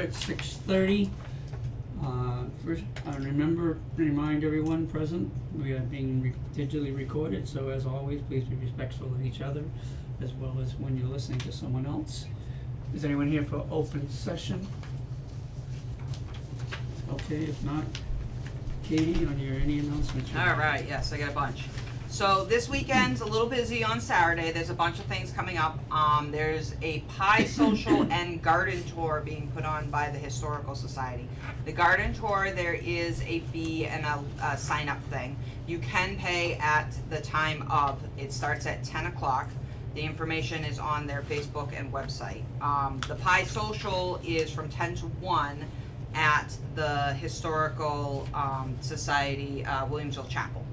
at 6:30. First, remind everyone present, we are being digitally recorded, so as always, please be respectful of each other, as well as when you're listening to someone else. Is anyone here for open session? Okay, if not, Katie, on your any announcements? All right, yes, I got a bunch. So this weekend's a little busy on Saturday. There's a bunch of things coming up. There's a pie social and garden tour being put on by the Historical Society. The garden tour, there is a fee and a sign-up thing. You can pay at the time of. It starts at 10 o'clock. The information is on their Facebook and website. The pie social is from 10 to 1 at the Historical Society, Williamsville Chapel.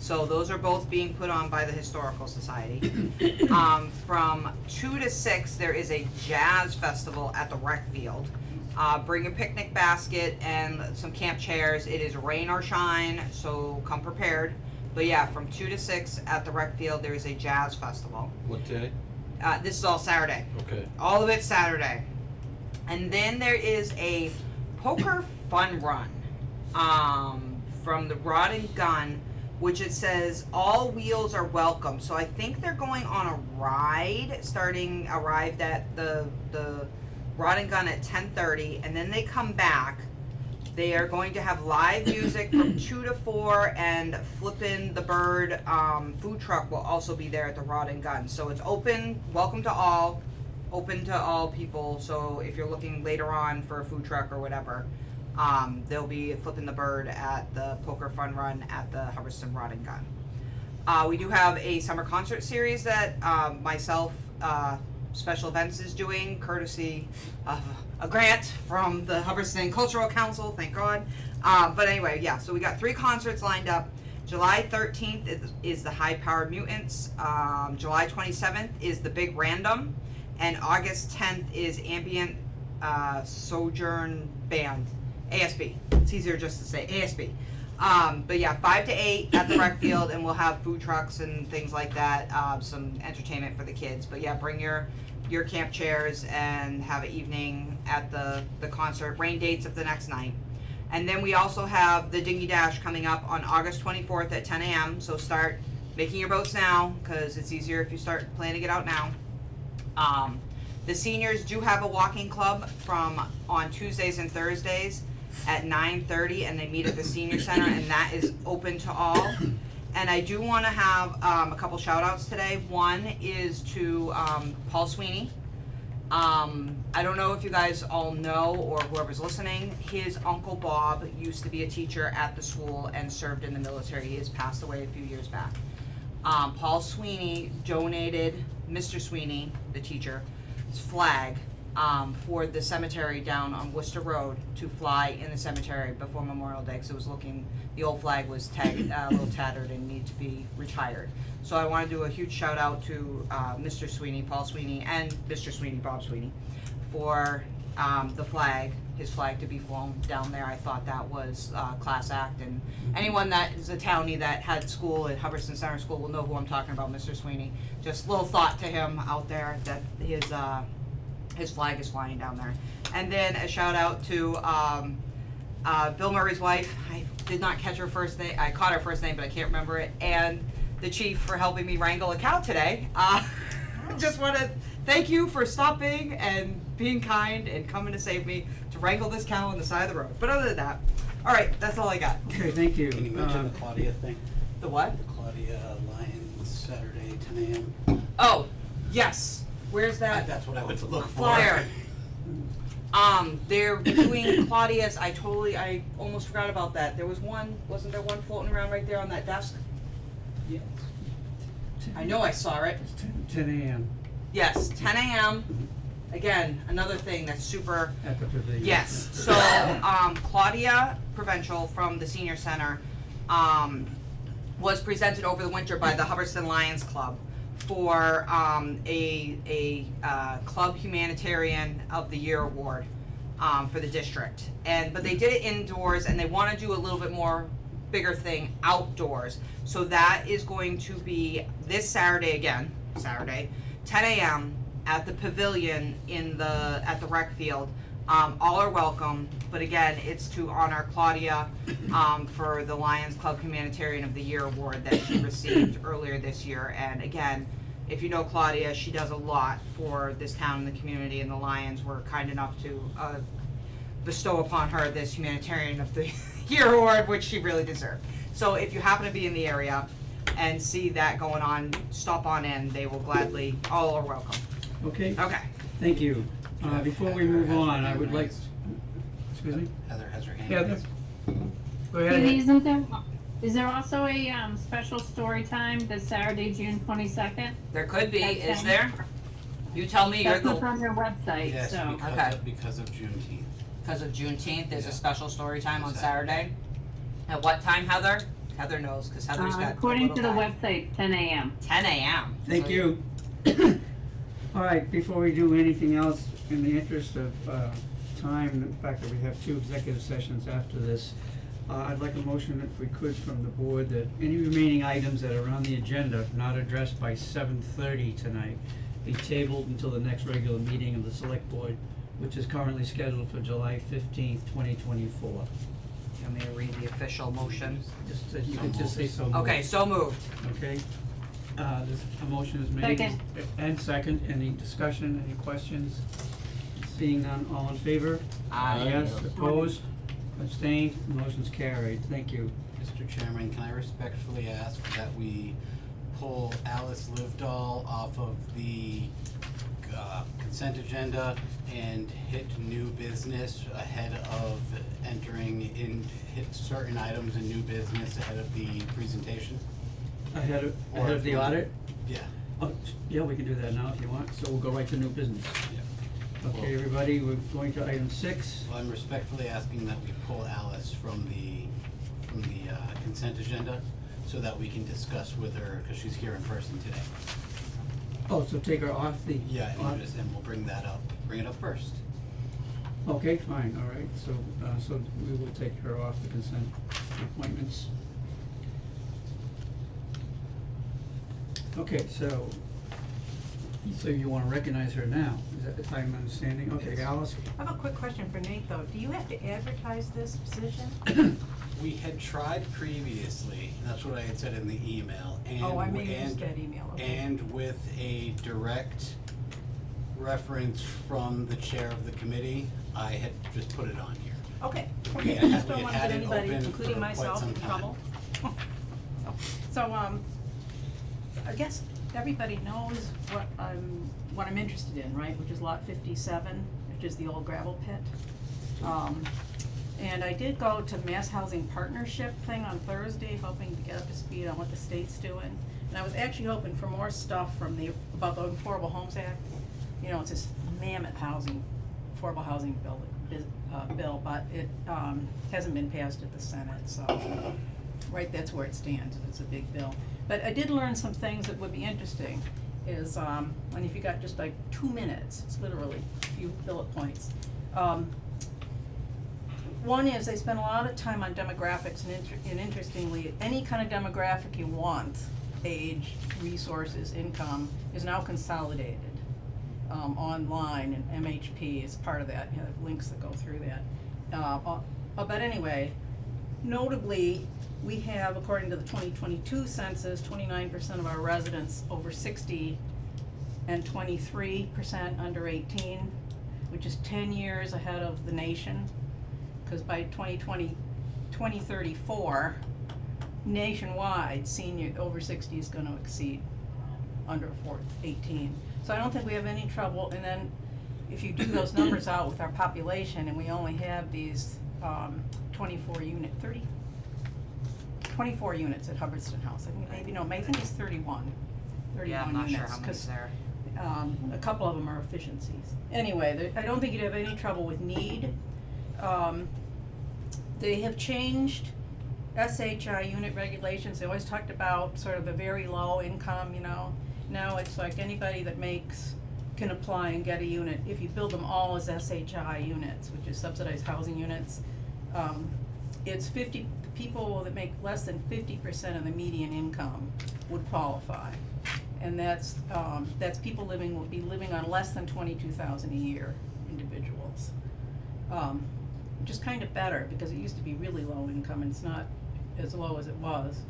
So those are both being put on by the Historical Society. From 2 to 6, there is a jazz festival at the rec field. Bring a picnic basket and some camp chairs. It is rain or shine, so come prepared. But yeah, from 2 to 6 at the rec field, there is a jazz festival. What day? This is all Saturday. Okay. All of it's Saturday. And then there is a poker fun run from the Rod and Gun, which it says all wheels are welcome. So I think they're going on a ride, arrived at the Rod and Gun at 10:30, and then they come back. They are going to have live music from 2 to 4, and Flippin' the Bird food truck will also be there at the Rod and Gun. So it's open, open to all people. So if you're looking later on for a food truck or whatever, there'll be Flippin' the Bird at the Poker Fun Run at the Hubbardston Rod and Gun. We do have a summer concert series that myself, Special Events is doing, courtesy of a grant from the Hubbardston Cultural Council, thank God. But anyway, yeah, so we got 3 concerts lined up. July 13th is the High Powered Mutants. July 27th is the Big Random. And August 10th is Ambient Sojourn Band, ASB. It's easier just to say ASB. But yeah, 5 to 8 at the rec field, and we'll have food trucks and things like that, some entertainment for the kids. But yeah, bring your camp chairs and have an evening at the concert. Rain dates of the next night. And then we also have the Dinghy Dash coming up on August 24th at 10 a.m. So start making your boats now, because it's easier if you start planning it out now. The seniors do have a walking club on Tuesdays and Thursdays at 9:30, and they meet at the senior center, and that is open to all. And I do want to have a couple shout outs today. One is to Paul Sweeney. I don't know if you guys all know, or whoever's listening, his Uncle Bob used to be a teacher at the school and served in the military. He has passed away a few years back. Paul Sweeney donated Mr. Sweeney, the teacher, flag for the cemetery down on Worcester Road to fly in the cemetery before Memorial Day, because it was the old flag was a little tattered and needed to be retired. So I want to do a huge shout out to Mr. Sweeney, Paul Sweeney, and Mr. Sweeney, Bob Sweeney, for his flag to be flown down there. I thought that was class act, and anyone that is a townie that had school at Hubbardston Center School will know who I'm talking about, Mr. Sweeney. Just a little thought to him out there that his flag is flying down there. And then a shout out to Bill Murray's wife. I did not catch her first name. I caught her first name, but I can't remember it. And the chief for helping me wrangle a cow today. Just want to thank you for stopping and being kind and coming to save me to wrangle this cow on the side of the road. But other than that, all right, that's all I got. Okay, thank you. Can you mention the Claudia thing? The what? The Claudia Lions, Saturday, 10 a.m. Oh, yes. Where's that? That's what I went to look for. Flyer. They're doing Claudia's. I almost forgot about that. Wasn't there one floating around right there on that desk? Yeah. I know I saw it. It's 10 a.m. Yes, 10 a.m. Again, another thing that's super. at the pavilion. Yes. So Claudia Provincial from the Senior Center was presented over the winter by the Hubbardston Lions Club for a Club Humanitarian of the Year award for the district. But they did it indoors, and they want to do a little bit more bigger thing outdoors. So that is going to be this Saturday, 10 a.m. at the pavilion at the rec field. All are welcome, but again, it's to honor Claudia, for the Lions Club Humanitarian of the Year award that she received earlier this year. And again, if you know Claudia, she does a lot for this town and the community, and the Lions were kind enough to, bestow upon her this Humanitarian of the Year award, which she really deserved. So if you happen to be in the area and see that going on, stop on in, they will gladly, all are welcome. Okay, Okay. thank you. Before we move on, I would like, excuse me? Heather has her hand Heather? raised. Go ahead. Is there also a special story time this Saturday, June 22nd? There could be, At is 10? there? You tell me, you're That's what's the, on your website, Yes, so. Okay. because of Juneteenth. because of Juneteenth, there's a Yeah. special story time on Saturday. Saturday. At what time, Heather? Heather knows, cause Heather's got a According to the little guy. website, 10 a.m. 10 a.m. Thank So you. All right, before we do anything else, in the interest of time, and the fact that we have 2 executive sessions after this, I'd like a motion, if we could, from the board, that any remaining items that are on the agenda not addressed by 7:30 tonight be tabled until the next regular meeting of the select board, which is currently scheduled for July 15th, 2024. You want me to read the official motion? Just, you could just say so moved. Okay, so moved. Okay, this, a motion is made. Second. And second, any discussion, any questions? Seeing none, all in favor? Yes, opposed, abstained, motion's carried, thank you. Mr. Chairman, can I respectfully ask that we pull Alice Livedall off of the consent agenda and hit new business ahead of hit certain items in new business ahead of the presentation? Ahead Or of the if we- audit? Yeah. Oh, yeah, we can do that now if you want, so we'll go right to new business. Yeah. Okay, everybody, we're going to item 6. Well, I'm respectfully asking that we pull Alice from the consent agenda so that we can discuss with her, because she's here in person today. Oh, so take her off the. Yeah, off- and we'll bring it up first. Okay, fine, all right, so we will take her off the consent appointments. Okay, so you wanna recognize her now, is that if I'm understanding? Okay, Yes. Alice? I have a quick question for Nate, though. Do you have to advertise this position? We had tried previously, and that's what I had said in the email, and Oh, I may have missed that email, okay. and with a direct reference from the chair of the committee, I had just put it on here. Okay, We okay, had- I just we don't had wanna had get it anybody, open including for quite myself, some in time. trouble. So, I guess everybody knows what I'm interested in, right, which is lot 57, which is the old gravel pit. And I did go to Mass Housing Partnership thing on Thursday, hoping to get up to speed on what the state's doing. And I was actually hoping for more stuff from about the Affordable Homes Act. You know, it's this mammoth affordable housing bill, but it, hasn't been passed at the Senate, so, right, that's where it stands, it's a big bill. But I did learn some things that would be interesting, is, and if you got just like 2 minutes, it's literally a few bullet points. One is they spend a lot of time on demographics, and interestingly, any kind of demographic you want, age, resources, income, is now consolidated online, and MHP is part of that. You have links that go through that. But anyway, notably, we have, according to the 2022 census, 29% of our residents over 60 and 23% under 18, which is 10 years ahead of the nation. Because by 2034, nationwide, senior over 60 is gonna exceed under 18. So I don't think we have any trouble, and then if you do those numbers out with our population, and we only have these 24 units at Hubbardston House, I think I think it's 31 Yeah, I'm not sure units, how many's 'cause there. a couple of them are efficiencies. Anyway, I don't think you'd have any trouble with need. They have changed SHI unit regulations. They always talked about sort of the very low income, you know. Now it's like anybody that can apply and get a unit if you build them all as SHI units, which is subsidized housing units. It's people that make less than 50% of the median income would qualify. And that's people would be living on less than $22,000 a year, individuals. which is kind of better, because it used to be really low income, and it's not as low as it was.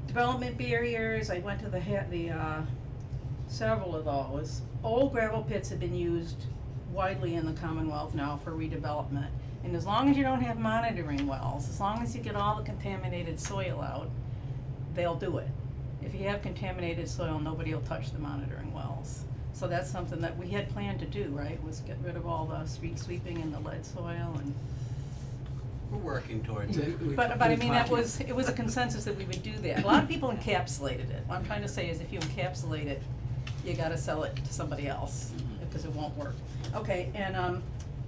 Development barriers, I went to several of those. Old gravel pits have been used widely in the Commonwealth now for redevelopment. And as long as you don't have monitoring wells, as long as you get all the contaminated soil out, they'll do it. If you have contaminated soil, nobody will touch the monitoring wells. So that's something that we had planned to do, right, was get rid of all the street sweeping and the lead soil and. We're working towards it. But I mean, it was a consensus that we would do that. A lot of people encapsulated it. What I'm trying to say is if you encapsulate it, you gotta sell it to somebody else, because it won't work. Okay, and,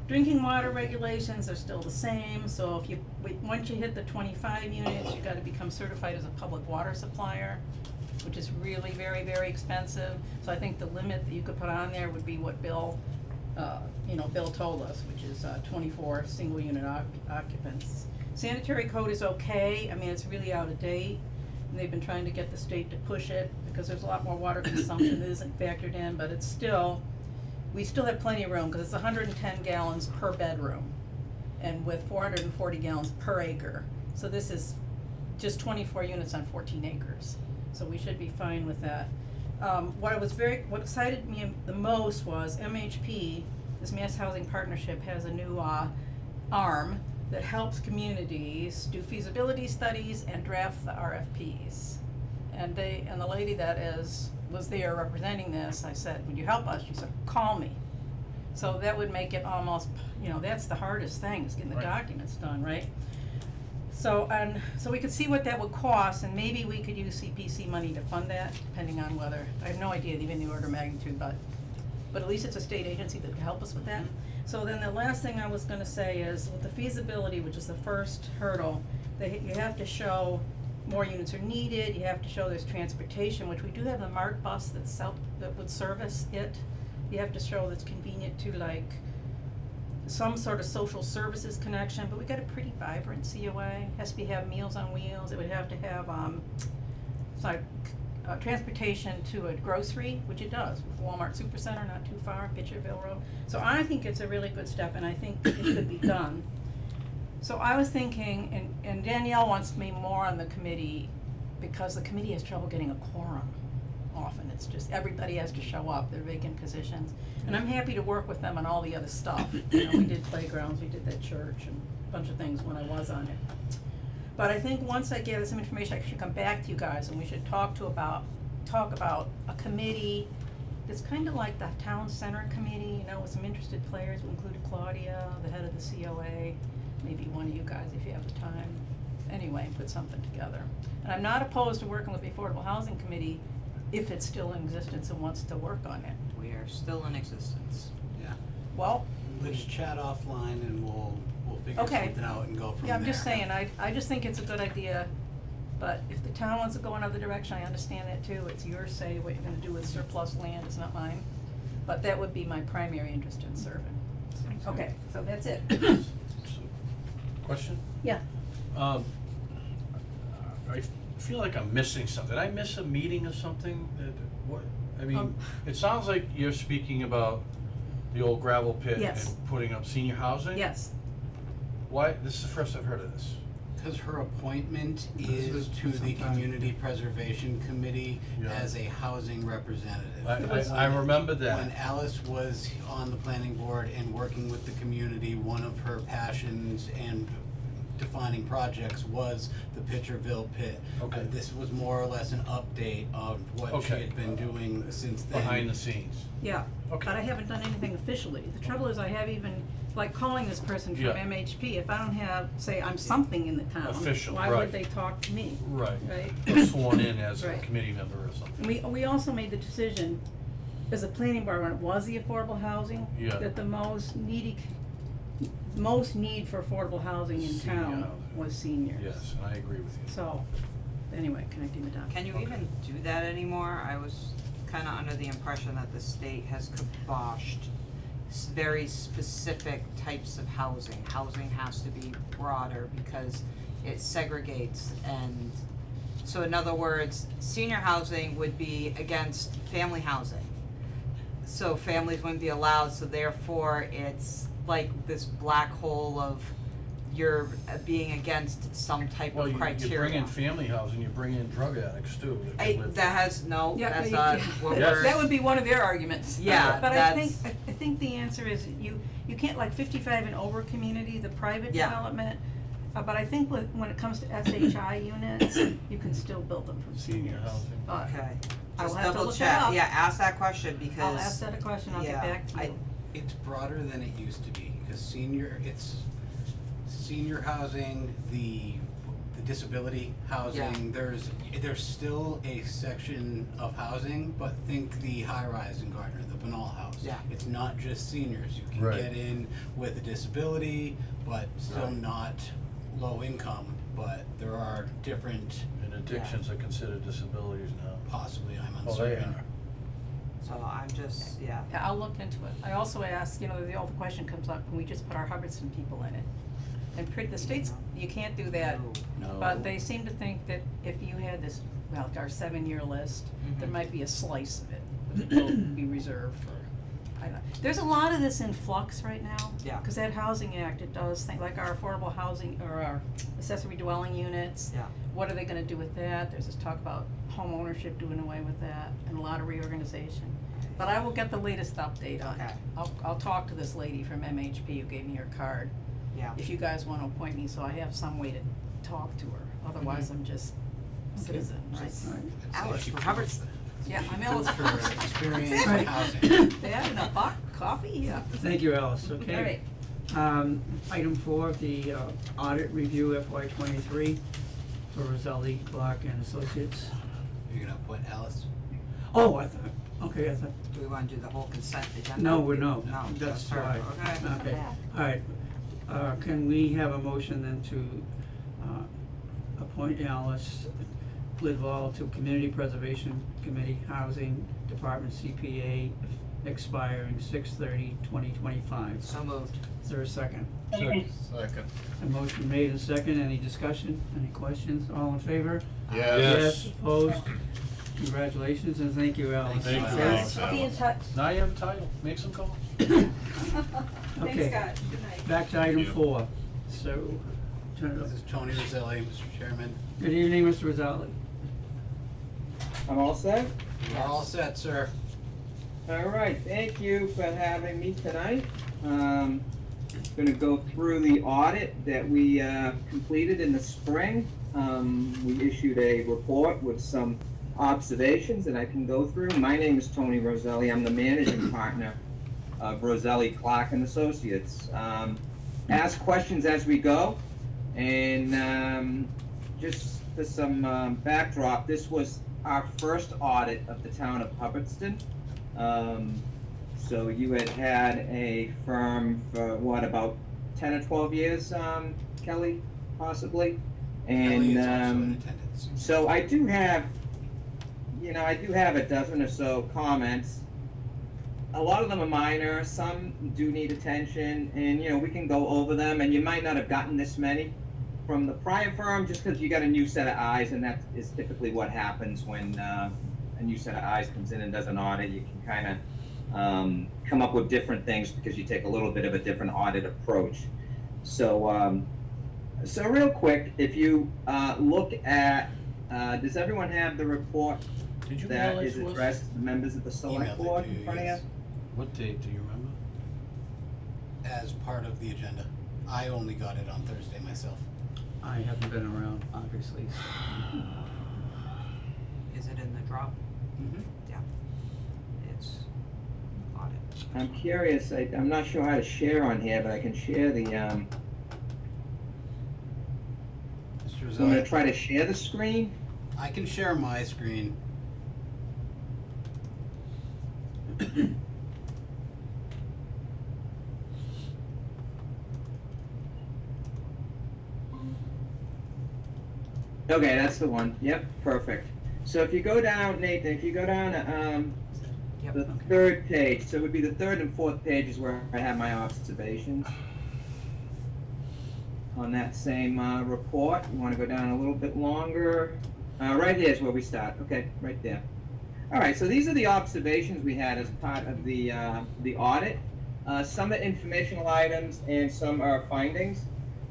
drinking water regulations are still the same, so if once you hit the 25 units, you gotta become certified as a public water supplier, which is really very, very expensive. So I think the limit that you could put on there would be what Bill told us, which is 24 single unit occupants. Sanitary code is okay, I mean, it's really out of date, and they've been trying to get the state to push it, because there's a lot more water consumption that isn't factored in, but it's still, we still have plenty of room, because it's 110 gallons per bedroom, and with 440 gallons per acre. So this is just 24 units on 14 acres, so we should be fine with that. What excited me the most was MHP, this Mass Housing Partnership, has a new arm that helps communities do feasibility studies and draft the RFPs. And the lady that was there representing this, I said, would you help us? She said, call me. So that would make it almost, that's the hardest thing, is getting the documents done, right? So we could see what that would cost, and maybe we could use CPC money to fund that, depending on whether, I have no idea even the order of magnitude, but at least it's a state agency that can help us with that. So then the last thing I was gonna say is, with the feasibility, which is the first hurdle, you have to show more units are needed, you have to show there's transportation, which we do have the MART bus that would service it. You have to show that's convenient to, like, some sort of social services connection, but we got a pretty vibrant COA, has to have Meals on Wheels, it would have to have, transportation to a grocery, which it does, Walmart Supercenter, not too far, Pitcherville Road. So I think it's a really good step, and I think it could be done. So I was thinking, and Danielle wants me more on the committee, because the committee has trouble getting a quorum often. It's just, everybody has to show up, they're vacant positions. And I'm happy to work with them on all the other stuff. We did playgrounds, we did that church, and a bunch of things when I was on it. But I think once I gather some information, I should come back to you guys, and we should talk about a committee that's kind of like the town center committee, with some interested players. We included Claudia, the head of the COA, maybe one of you guys if you have the time. Anyway, put something together. And I'm not opposed to working with the Affordable Housing Committee if it's still in existence and wants to work on it. We are still in existence. Yeah. Well, Let's chat offline and we'll figure Okay. something out and go from there. yeah, I'm just saying, I just think it's a good idea, but if the town wants to go another direction, I understand that too. It's your say what you're gonna do with surplus land, it's not mine. But that would be my primary interest in serving. Okay, so that's it. Question? Yeah. I feel like I'm missing something. Did I miss a meeting or something? It sounds like you're speaking about the old gravel pit Yes. and putting up senior housing? Yes, Why, this is the first I've heard of this. Because her appointment This is was to the sometime- Community Preservation Committee Yeah. as a housing representative. I remember that. When Alice was on the planning board and working with the community, one of her passions and defining projects was the Pitcherville pit. Okay. This was more or less an update of what she Okay. had been doing since then. Behind the scenes. yeah, Okay. but I haven't done anything officially. The trouble is I have even, like calling this person from Yeah. MHP, if I don't have, say, I'm something in the town, Official, why right. would they talk to me, Right. right? Or sworn in as a Right. committee member or something. And we also made the decision, as a planning board, when it was the affordable housing, Yeah. that the most need for affordable housing in Senior town housing. was seniors. Yes, and I agree with you. So, anyway, connecting the dots. Can you even do that anymore? I was kinda under the impression that the state has kiboshed very specific types of housing. Housing has to be broader because it segregates, and so in other words, senior housing would be against family housing. So families wouldn't be allowed, so therefore it's like this black hole of you're being against some type Well, of you bring criteria. in family housing, you bring in drug addicts too. that I, can live that has, no, Yeah, that's you- not what Yes. we're. That would be one of their arguments. Yeah, But I that's- think, I think the answer is you can't, like 55 and over community, the private Yeah. development, but I think when it comes to SHI units, you can still build them from Senior seniors. housing. But Okay, I'll just have to double look check, that up. yeah, ask that question because. I'll ask that a question, I'll get yeah, back to you. It's broader than it used to be, because senior housing, the disability housing, there's still a section of housing, but think the high-rise in Gardner, the Banal House. Yeah. It's not just seniors, you can Right. get in with a disability, but still Right. not low income, but there are different, And addictions are considered disabilities now. possibly, I'm Oh, they uncertain. are. So I'm just, yeah, Yeah, I'll look into it. I also asked, the other question comes up, can we just put our Hubbardston people in it? And the states, you can't do that, No. but they seem to think that if you had this, well, our 7-year list, there Mhm. might be a slice of it that will be reserved for, I don't know. There's a lot of this in flux right now. Yeah. Cause that Housing Act, it does think, like our affordable housing, or our accessory dwelling units. Yeah. What are they gonna do with that? There's this talk about home ownership doing away with that, and a lot of reorganization. But I will get the latest update on it. Okay. I'll talk to this lady from MHP who gave me her card, yeah. if you guys wanna appoint me, so I have some way to talk to her, otherwise I'm just citizen, right? Alright. Alice She from proves Hubbardston. Yeah, I'm proves eligible. her experience Right. in housing. They have enough coffee, yeah. Thank you, Alice, okay. Alright, Item 4, the audit review FY 23 for Roselli, Clark and Associates. You're gonna appoint Alice? Oh, I thought, Do we wanna do the whole consent agenda? no, no, No, that's just her, why. okay. Okay, alright, can we have a motion then to, appoint Alice Lidval to Community Preservation Committee, Housing Department CPA, expiring 6/30/2025. So moved. Is there a second? Second. A motion made and second, any discussion, any questions, all in favor? Yes. Opposed? Congratulations and thank you, Alice. Thank you, Okay. Alice. I'll be in touch. Now you have a title, make some calls. Okay. Thanks, Scott, good night. Back to item you. 4, so, turn it This over. is Tony Roselli, Mr. Chairman. Good evening, Mr. Rosali. I'm all set? We're all set, sir. All right, thank you for having me tonight. Gonna go through the audit that we completed in the spring. We issued a report with some observations that I can go through. My name is Tony Roselli. I'm the managing partner of Roselli, Clark and Associates. Ask questions as we go, and just for some backdrop, this was our first audit of the town of Hubbardston. So you had a firm for what, about 10 or 12 years, Kelly, possibly? Kelly And is also in attendance. so I do have a dozen or so comments. A lot of them are minor, some do need attention, and we can go over them, and you might not have gotten this many from the prior firm just because you got a new set of eyes, and that is typically what happens when a new set of eyes comes in and does an audit. You can kind of come up with different things because you take a little bit of a different audit approach. So real quick, if you look at, does everyone have the report Did you that mail it is to us? addressed to the members of the select Emailed it board to you, in front of you? yes. What date, do you remember? As part of the agenda. I only got it on Thursday myself. I haven't been around, obviously. Is it in the drop? Mm-hmm. It's audit. I'm curious, I'm not sure how to share on here, but I can share the, Mr. so I'm Roselli, gonna try to share the screen. I can share my screen. Okay, that's the one, yep, perfect. So if you go down, Nathan, if you go down to, Yep. the third page, so it would be the third and fourth pages where I have my observations. On that same, report, you wanna go down a little bit longer, right here is where we start, okay, right there. Alright, so these are the observations we had as part of the audit. Some are informational items and some are findings.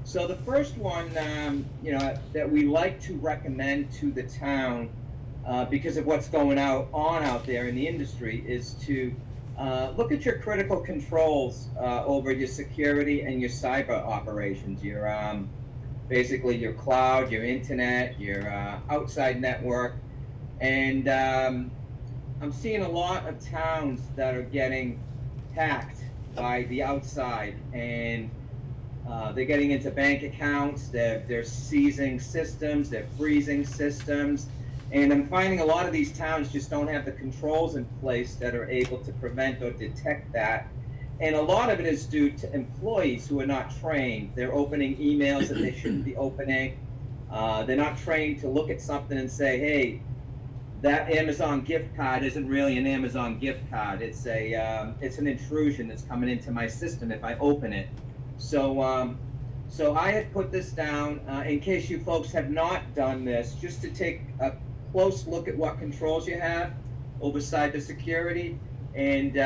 So the first one, that we like to recommend to the town, because of what's going on out there in the industry, is to look at your critical controls over your security and your cyber operations. Your basically your cloud, your internet, your outside network, and I'm seeing a lot of towns that are getting hacked by the outside, and they're getting into bank accounts, they're seizing systems, they're freezing systems, and I'm finding a lot of these towns just don't have the controls in place that are able to prevent or detect that. And a lot of it is due to employees who are not trained. They're opening emails that they shouldn't be opening. They're not trained to look at something and say, hey, that Amazon gift card isn't really an Amazon gift card. It's an intrusion that's coming into my system if I open it. So I had put this down in case you folks have not done this, just to take a close look at what controls you have over cybersecurity, and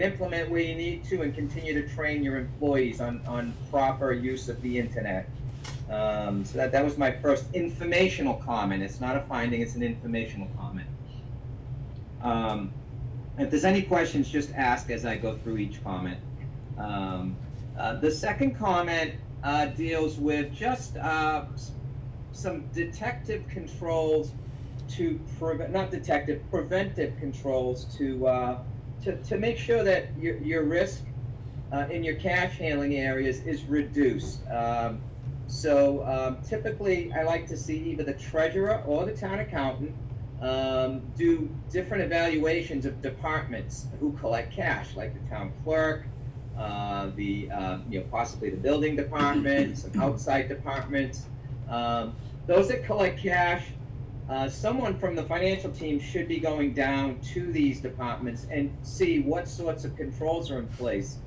implement where you need to, and continue to train your employees on proper use of the internet. So that was my first informational comment. It's not a finding, it's an informational comment. If there's any questions, just ask as I go through each comment. The second comment deals with just some preventive controls to make sure that your risk in your cash handling areas is reduced. So typically I like to see either the treasurer or the town accountant do different evaluations of departments who collect cash, like the town clerk, possibly the building department, some outside departments. Those that collect cash, someone from the financial team should be going down to these departments and see what sorts of controls are in place.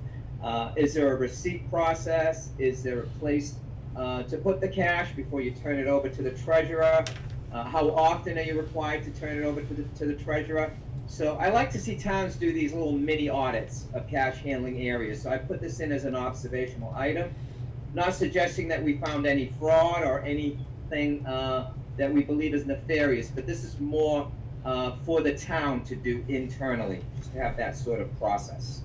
Is there a receipt process? Is there a place to put the cash before you turn it over to the treasurer? How often are you required to turn it over to the treasurer? So I like to see towns do these little mini audits of cash handling areas. So I put this in as an observational item, not suggesting that we found any fraud or anything that we believe is nefarious, but this is more for the town to do internally, just to have that sort of process.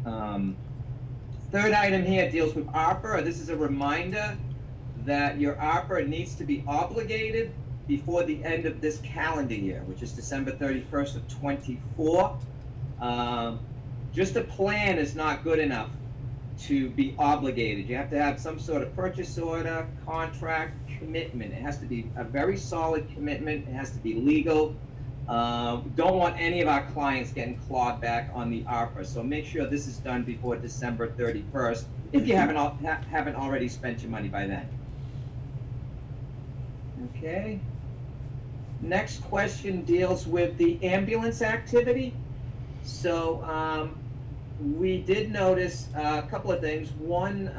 Third item here deals with ARPA. This is a reminder that your ARPA needs to be obligated before the end of this calendar year, which is December 31st of 24. Just a plan is not good enough to be obligated. You have to have some sort of purchase order, contract, commitment. It has to be a very solid commitment. It has to be legal. Don't want any of our clients getting clawed back on the ARPA, so make sure this is done before December 31st if you haven't already spent your money by then. Okay. Next question deals with the ambulance activity. So we did notice a couple of things. One,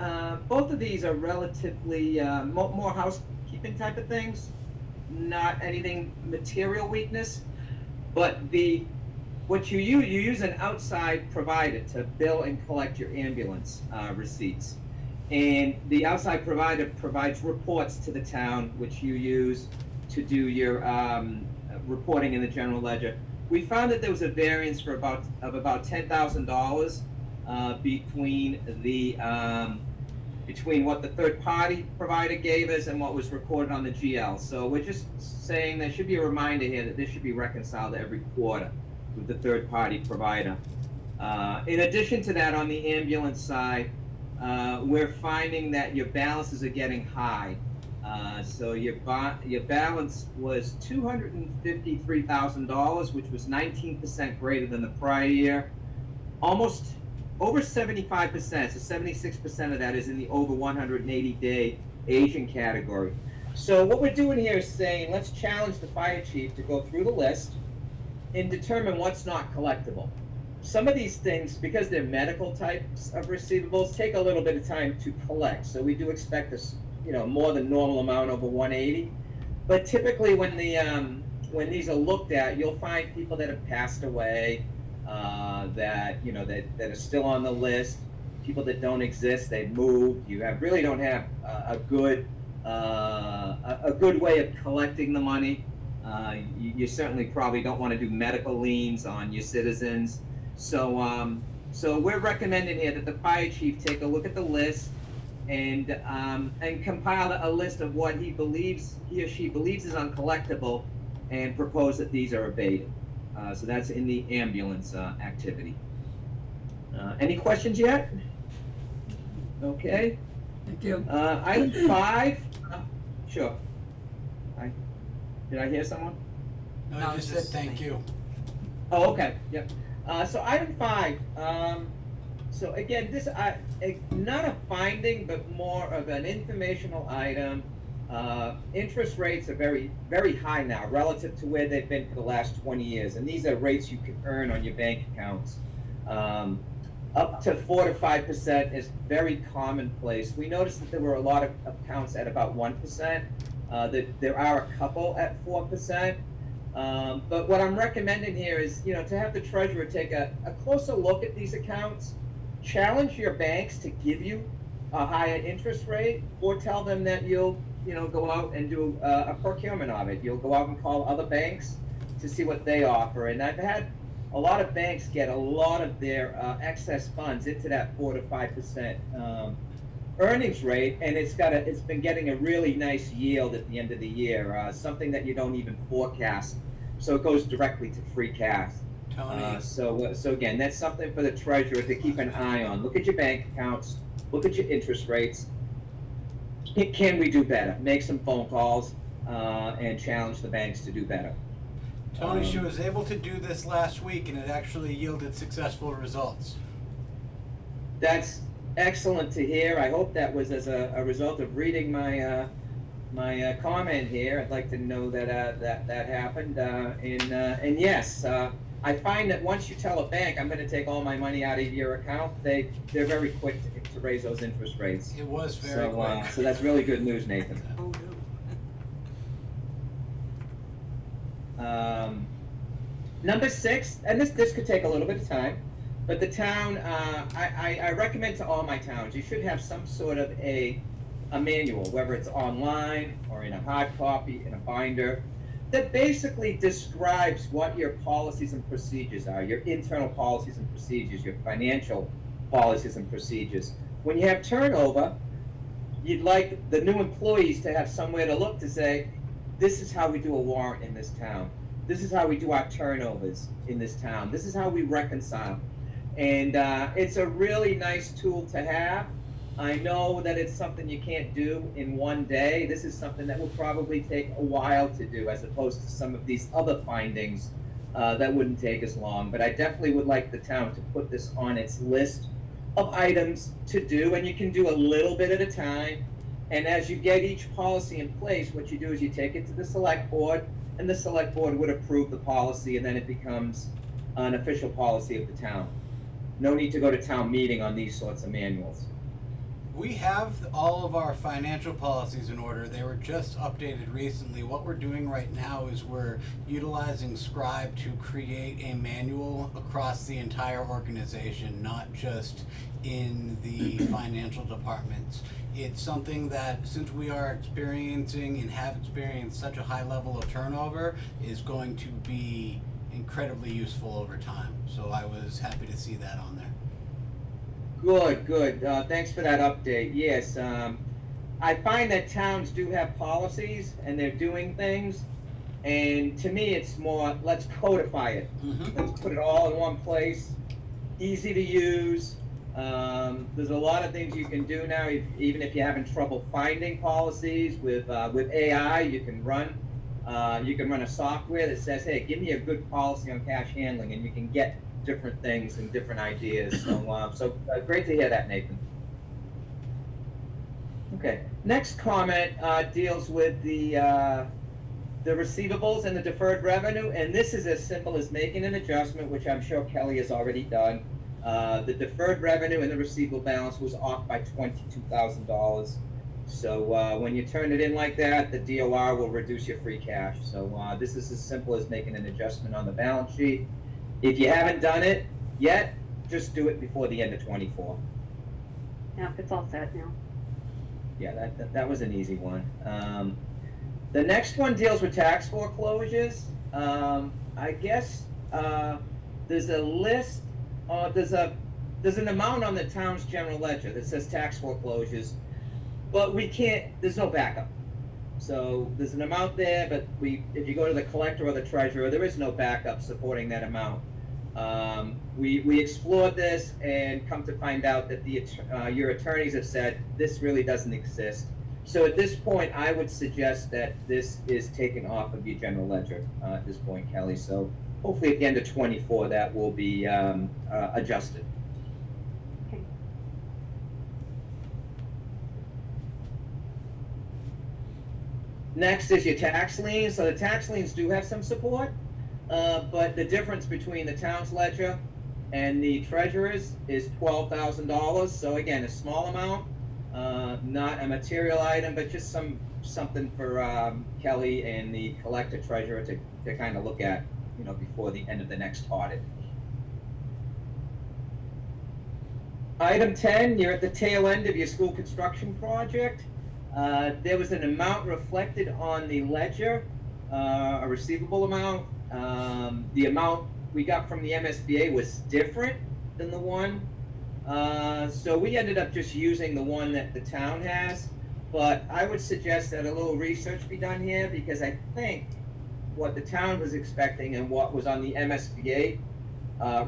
both of these are relatively more housekeeping type of things, not anything material weakness. But what you use an outside provider to bill and collect your ambulance receipts. And the outside provider provides reports to the town, which you use to do your reporting in the general ledger. We found that there was a variance of about $10,000 between what the third-party provider gave us and what was recorded on the GL. So we're just saying there should be a reminder here that this should be reconciled every quarter with the third-party provider. In addition to that, on the ambulance side, we're finding that your balances are getting high. So your balance was $253,000, which was 19% greater than the prior year. Almost over 75%, so 76% of that is in the over 180-day aging category. So what we're doing here is saying, let's challenge the fire chief to go through the list and determine what's not collectible. Some of these things, because they're medical types of receivables, take a little bit of time to collect. So we do expect this, more than normal amount over 180. But typically when these are looked at, you'll find people that have passed away, that, you know, that are still on the list, people that don't exist, they've moved. You really don't have a good way of collecting the money. You certainly probably don't want to do medical liens on your citizens. So we're recommending here that the fire chief take a look at the list and compile a list of what he or she believes is uncollectible, and propose that these are abated. So that's in the ambulance activity. Any questions yet? Okay. Thank you. Item 5. Sure. Did I hear someone? No, No, I just said just thank me. you. Oh, okay. Yep. So item 5. So again, this not a finding, but more of an informational item. Interest rates are very, very high now relative to where they've been for the last 20 years, and these are rates you can earn on your bank accounts. Up to 4 to 5% is very commonplace. We noticed that there were a lot of accounts at about 1%. That there are a couple at 4%. But what I'm recommending here is, you know, to have the treasurer take a closer look at these accounts, challenge your banks to give you a higher interest rate, or tell them that you'll, you know, go out and do a procurement of it. You'll go out and call other banks to see what they offer. And I've had a lot of banks get a lot of their excess funds into that 4 to 5% earnings rate, and it's been getting a really nice yield at the end of the year, something that you don't even forecast. So it goes directly to free cash. Tony, So again, that's something for the treasurer to keep an eye on. Look at your bank accounts, look at your interest rates. Can we do better? Make some phone calls and challenge the banks to do better. Tony, she was able to do this last week, and it actually yielded successful results. That's excellent to hear. I hope that was as a result of reading my comment here. I'd like to know that that happened. And yes, I find that once you tell a bank, I'm going to take all my money out of your account, they're very quick to raise those interest rates. It was very quick. So that's really good news, Nathan. Oh, no. Number 6, and this could take a little bit of time, but the town, I recommend to all my towns, you should have some sort of a manual, whether it's online or in a hard copy, in a binder, that basically describes what your policies and procedures are, your internal policies and procedures, your financial policies and procedures. When you have turnover, you'd like the new employees to have somewhere to look to say, this is how we do a warrant in this town. This is how we do our turnovers in this town. This is how we reconcile. And it's a really nice tool to have. I know that it's something you can't do in one day. This is something that will probably take a while to do, as opposed to some of these other findings that wouldn't take as long. But I definitely would like the town to put this on its list of items to do, and you can do a little bit at a time. And as you get each policy in place, what you do is you take it to the select board, and the select board would approve the policy, and then it becomes an official policy of the town. No need to go to town meeting on these sorts of manuals. We have all of our financial policies in order. They were just updated recently. What we're doing right now is we're utilizing Scribe to create a manual across the entire organization, not just in the financial departments. It's something that, since we are experiencing and have experienced such a high level of turnover, is going to be incredibly useful over time. So I was happy to see that on there. Good. Thanks for that update. Yes, I find that towns do have policies and they're doing things, and to me it's more, let's codify it. Let's put it all in one place, easy to use. There's a lot of things you can do now, even if you're having trouble finding policies with AI. You can run a software that says, hey, give me a good policy on cash handling, and you can get different things and different ideas. So great to hear that, Nathan. Okay, next comment deals with the receivables and the deferred revenue, and this is as simple as making an adjustment, which I'm sure Kelly has already done. The deferred revenue and the receivable balance was off by $22,000. So when you turn it in like that, the DOR will reduce your free cash. So this is as simple as making an adjustment on the balance sheet. If you haven't done it yet, just do it before the end of 24. Yeah, it's all set now. Yeah, that was an easy one. The next one deals with tax foreclosures. I guess there's a list, there's an amount on the town's general ledger that says tax foreclosures, but there's no backup. So there's an amount there, but if you go to the collector or the treasurer, there is no backup supporting that amount. We explored this and come to find out that your attorneys have said this really doesn't exist. So at this point, I would suggest that this is taken off of your general ledger at this point, Kelly. So hopefully at the end of 24, that will be adjusted. Okay. Next is your tax liens. So the tax liens do have some support, but the difference between the town's ledger and the treasurer's is $12,000. So again, a small amount, not a material item, but just something for Kelly and the collector treasurer to kind of look at, before the end of the next audit. Item 10, you're at the tail end of your school construction project. There was an amount reflected on the ledger, a receivable amount. The amount we got from the MSBA was different than the one. So we ended up just using the one that the town has. But I would suggest that a little research be done here, because I think what the town was expecting and what was on the MSBA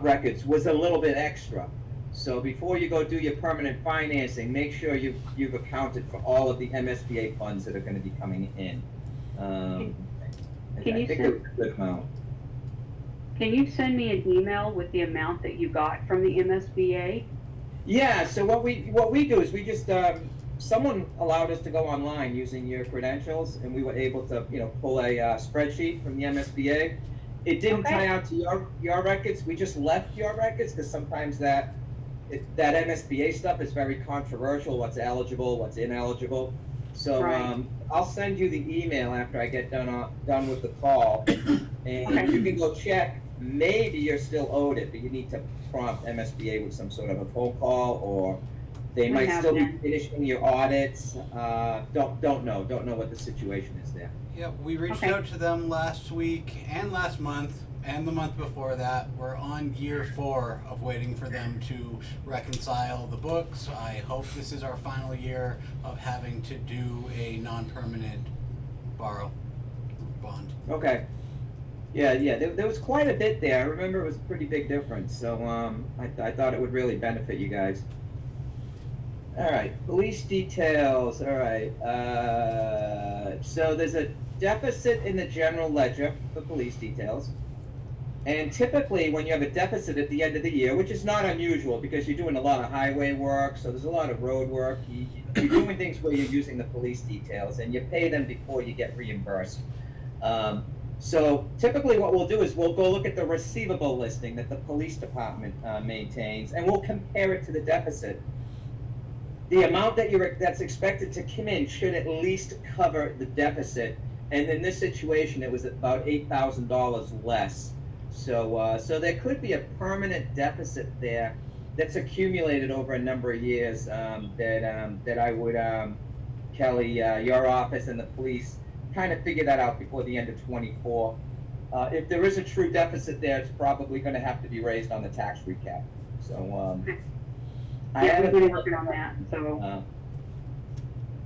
records was a little bit extra. So before you go do your permanent financing, make sure you've accounted for all of the MSBA funds that are going to be coming in. I think it was a good amount. Can you send me an email with the amount that you got from the MSBA? Yeah, so what we do is we just someone allowed us to go online using your credentials, and we were able to pull a spreadsheet from the MSBA. It didn't tie out to your records. We just left your records because sometimes that MSBA stuff is very controversial. What's eligible, what's ineligible. So Right. I'll send you the email after I get done with the call, and you can go check. Maybe you're still owed it, but you need to prompt MSBA with some sort of a phone call, or they might still be finishing your audits. Don't know what the situation is there. Yeah, we reached out to them last week and last month and the month before that. We're on year 4 of waiting for them to reconcile the books. I hope this is our final year of having to do a non-permanent bond. Okay. Yeah. There was quite a bit there. I remember it was a pretty big difference. So I thought it would really benefit you guys. All right, police details. All right. So there's a deficit in the general ledger for police details. And typically when you have a deficit at the end of the year, which is not unusual because you're doing a lot of highway work, so there's a lot of road work, you're doing things where you're using the police details and you pay them before you get reimbursed. So typically what we'll do is we'll go look at the receivable listing that the police department maintains, and we'll compare it to the deficit. The amount that's expected to come in should at least cover the deficit, and in this situation it was about $8,000 less. So there could be a permanent deficit there that's accumulated over a number of years that I would, Kelly, your office and the police kind of figure that out before the end of 24. If there is a true deficit there, it's probably going to have to be raised on the tax recap. So We've been working on that, so.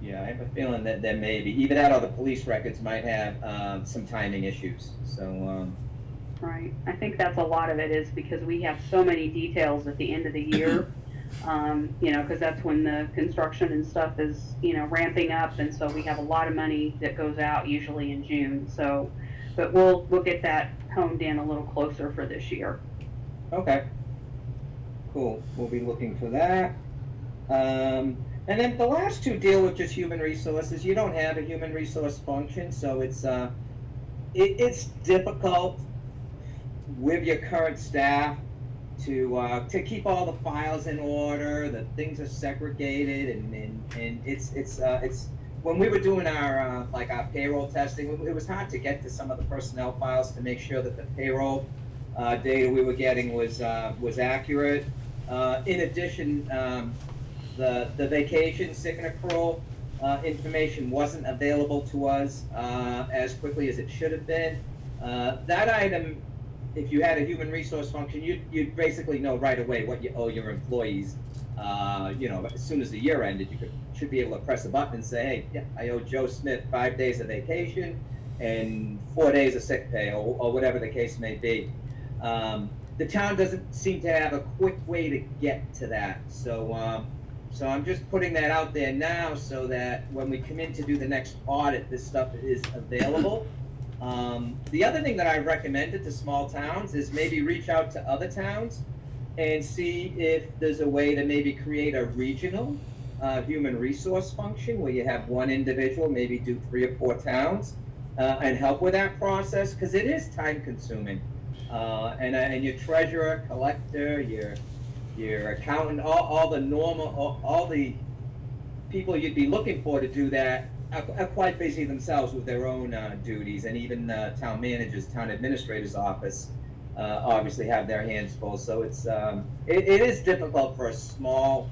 Yeah, I have a feeling that there may be. Either that or the police records might have some timing issues. So. Right, I think that's a lot of it is because we have so many details at the end of the year. Because that's when the construction and stuff is, ramping up, and so we have a lot of money that goes out usually in June. So, but we'll get that honed in a little closer for this year. Okay. Cool. We'll be looking for that. And then the last two deal with just human resources. You don't have a human resource function, so it's difficult with your current staff to keep all the files in order. The things are segregated, and it's when we were doing our payroll testing, it was hard to get to some of the personnel files to make sure that the payroll data we were getting was accurate. In addition, the vacation sick and accrual information wasn't available to us as quickly as it should have been. That item, if you had a human resource function, you'd basically know right away what you owe your employees. As soon as the year ended, should be able to press a button and say, hey, yeah, I owe Joe Smith 5 days of vacation and 4 days of sick pay, or whatever the case may be. The town doesn't seem to have a quick way to get to that, so I'm just putting that out there now so that when we come in to do the next audit, this stuff is available. The other thing that I recommended to small towns is maybe reach out to other towns and see if there's a way to maybe create a regional human resource function where you have one individual, maybe do 3 or 4 towns, and help with that process, because it is time consuming. And your treasurer, collector, your accountant, all the normal, all the people you'd be looking for to do that are quite busy themselves with their own duties, and even the town managers, town administrator's office obviously have their hands full. So it is difficult for a small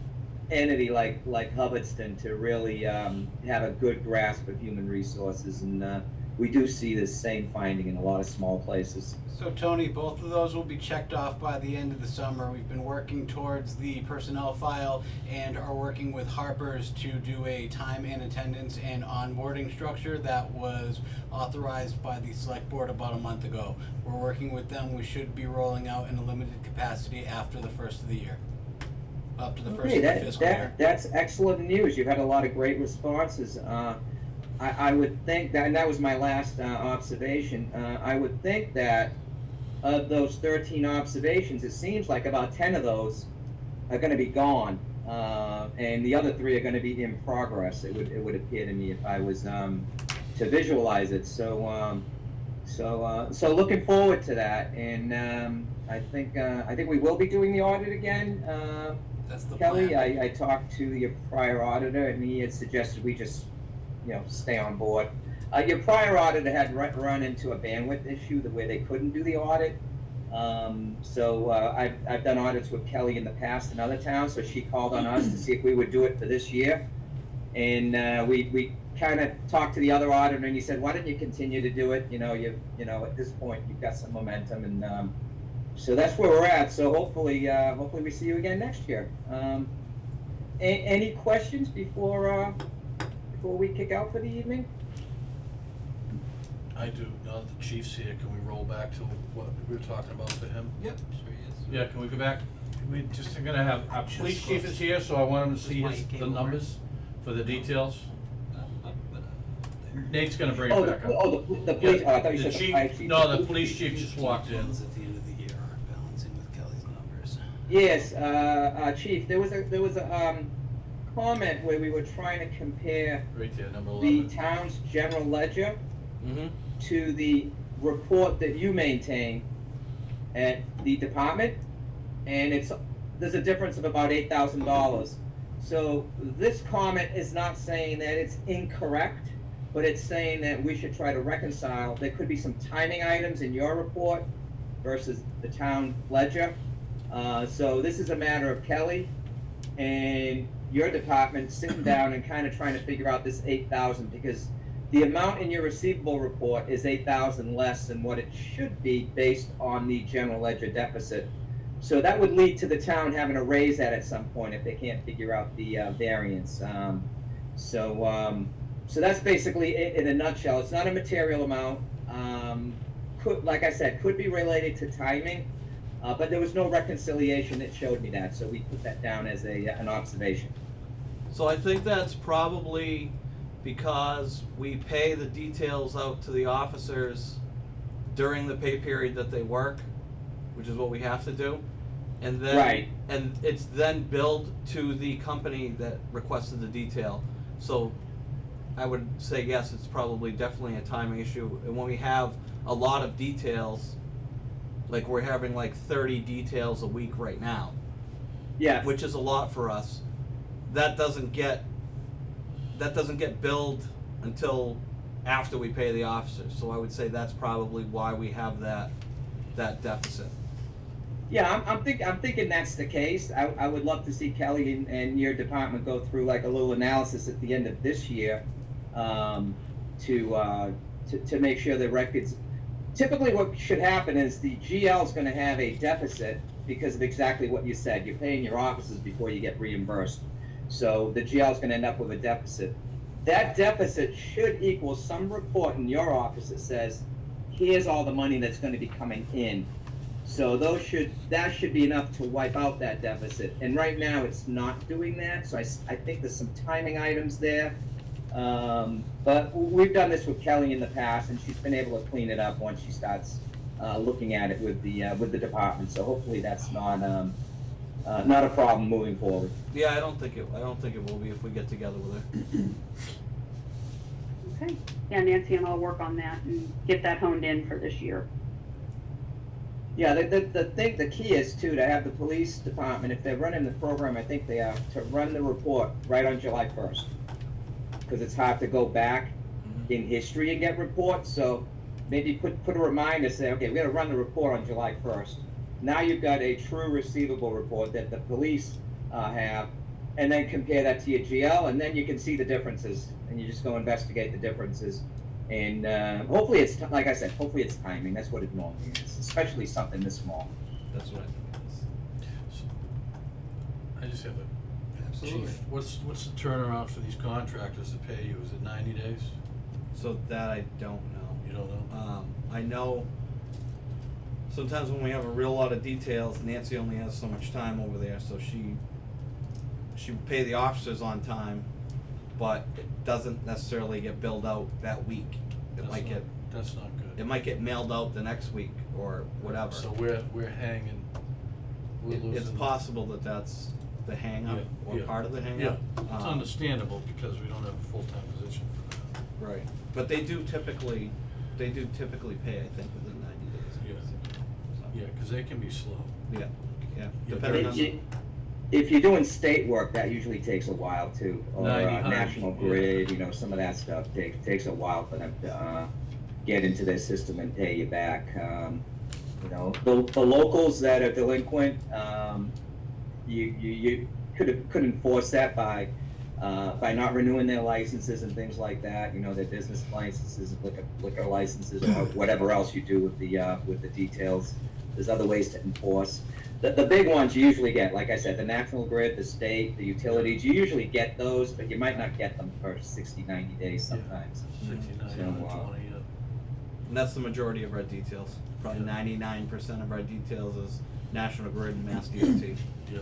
entity like Hubbardston to really have a good grasp of human resources, and we do see this same finding in a lot of small places. So Tony, both of those will be checked off by the end of the summer. We've been working towards the personnel file and are working with Harper's to do a time and attendance and onboarding structure that was authorized by the select board about a month ago. We're working with them. We should be rolling out in a limited capacity after the first of the year. Up to the first of the fiscal year. That's excellent news. You've had a lot of great responses. I would think that, and that was my last observation, I would think that of those 13 observations, it seems like about 10 of those are going to be gone, and the other 3 are going to be in progress. It would appear to me if I was to visualize it. So looking forward to that, and I think we will be doing the audit again. That's the Kelly, plan. I talked to your prior auditor, and he had suggested we just stay on board. Your prior auditor had run into a bandwidth issue where they couldn't do the audit. I've done audits with Kelly in the past in other towns, so she called on us to see if we would do it for this year. And we kind of talked to the other auditor, and he said, why don't you continue to do it? At this point, you've got some momentum, and so that's where we're at. So hopefully we see you again next year. Any questions before we kick out for the evening? I do. Now that the chief's here, can we roll back to what we were talking about for him? Yep, sure he is. Yeah, can we go back? We just are gonna have, our police chief is here, so I want him to see the numbers for the details. Nate's gonna bring it back up. The police, I thought you The said the fire chief, chief. no, the police chief just walked in. At the end of the year are balancing with Kelly's numbers. Yes, Chief, there was a comment where we were trying to compare Right there, number the 11. town's general ledger Mm-hmm. to the report that you maintain at the department, and there's a difference of about $8,000. So this comment is not saying that it's incorrect, but it's saying that we should try to reconcile. There could be some timing items in your report versus the town ledger. So this is a matter of Kelly and your department sitting down and kind of trying to figure out this 8,000, because the amount in your receivable report is 8,000 less than what it should be based on the general ledger deficit. So that would lead to the town having to raise that at some point if they can't figure out the variance. So that's basically it in a nutshell. It's not a material amount. Like I said, could be related to timing, but there was no reconciliation that showed me that, so we put that down as an observation. So I think that's probably because we pay the details out to the officers during the pay period that they work, which is what we have to do. And then, Right. and it's then billed to the company that requested the detail. So I would say yes, it's probably definitely a time issue. And when we have a lot of details, like we're having like 30 details a week right now, Yeah. which is a lot for us, that doesn't get billed until after we pay the officers. So I would say that's probably why we have that deficit. Yeah, I'm thinking that's the case. I would love to see Kelly and your department go through like a little analysis at the end of this year, to make sure the records. Typically what should happen is the GL is gonna have a deficit because of exactly what you said. You're paying your offices before you get reimbursed. So the GL is gonna end up with a deficit. That deficit should equal some report in your office that says, here's all the money that's gonna be coming in. So that should be enough to wipe out that deficit. And right now, it's not doing that, so I think there's some timing items there. But we've done this with Kelly in the past, and she's been able to clean it up once she starts looking at it with the department. So hopefully that's not a problem moving forward. Yeah, I don't think it will be if we get together with her. Okay, yeah, Nancy and I'll work on that and get that honed in for this year. Yeah, the key is too, to have the police department, if they're running the program, I think they are, to run the report right on July 1st. Because it's hard to go back in history and get reports, so maybe put a reminder, say, okay, we gotta run the report on July 1st. Now you've got a true receivable report that the police have, and then compare that to your GL, and then you can see the differences, and you just go investigate the differences. And hopefully it's, like I said, hopefully it's timing. That's what it normally is, especially something this small. That's what I think it is. I just have a, Absolutely. Chief, what's the turnaround for these contractors to pay you? Is it 90 days? So that I don't know. You don't know? I know sometimes when we have a real lot of details, Nancy only has so much time over there, so she would pay the officers on time, but it doesn't necessarily get billed out that week. That's not good. It might get mailed out the next week or whatever. So we're hanging, we're losing. It's possible that that's the hang-up or part of the hang-up. Yeah, it's understandable because we don't have a full-time position for that. Right, but they do typically pay, I think, within 90 days. Yeah. So, Yeah, because they can be slow. Yeah, Yeah. depending on If you're doing state work, that usually takes a while too, or 90, National yeah. Grid, some of that stuff takes a while for them to get into their system and pay you back. The locals that are delinquent, you could enforce that by not renewing their licenses and things like that. Their business licenses, liquor licenses, or whatever else you do with the details. There's other ways to enforce. The big ones you usually get, like I said, the National Grid, the state, the utilities, you usually get those, but you might not get them for 60, 90 days sometimes. 69, So, 120, yeah. And that's the majority of our details. Probably 99% of our details is National Grid and Mass DOT. Yeah.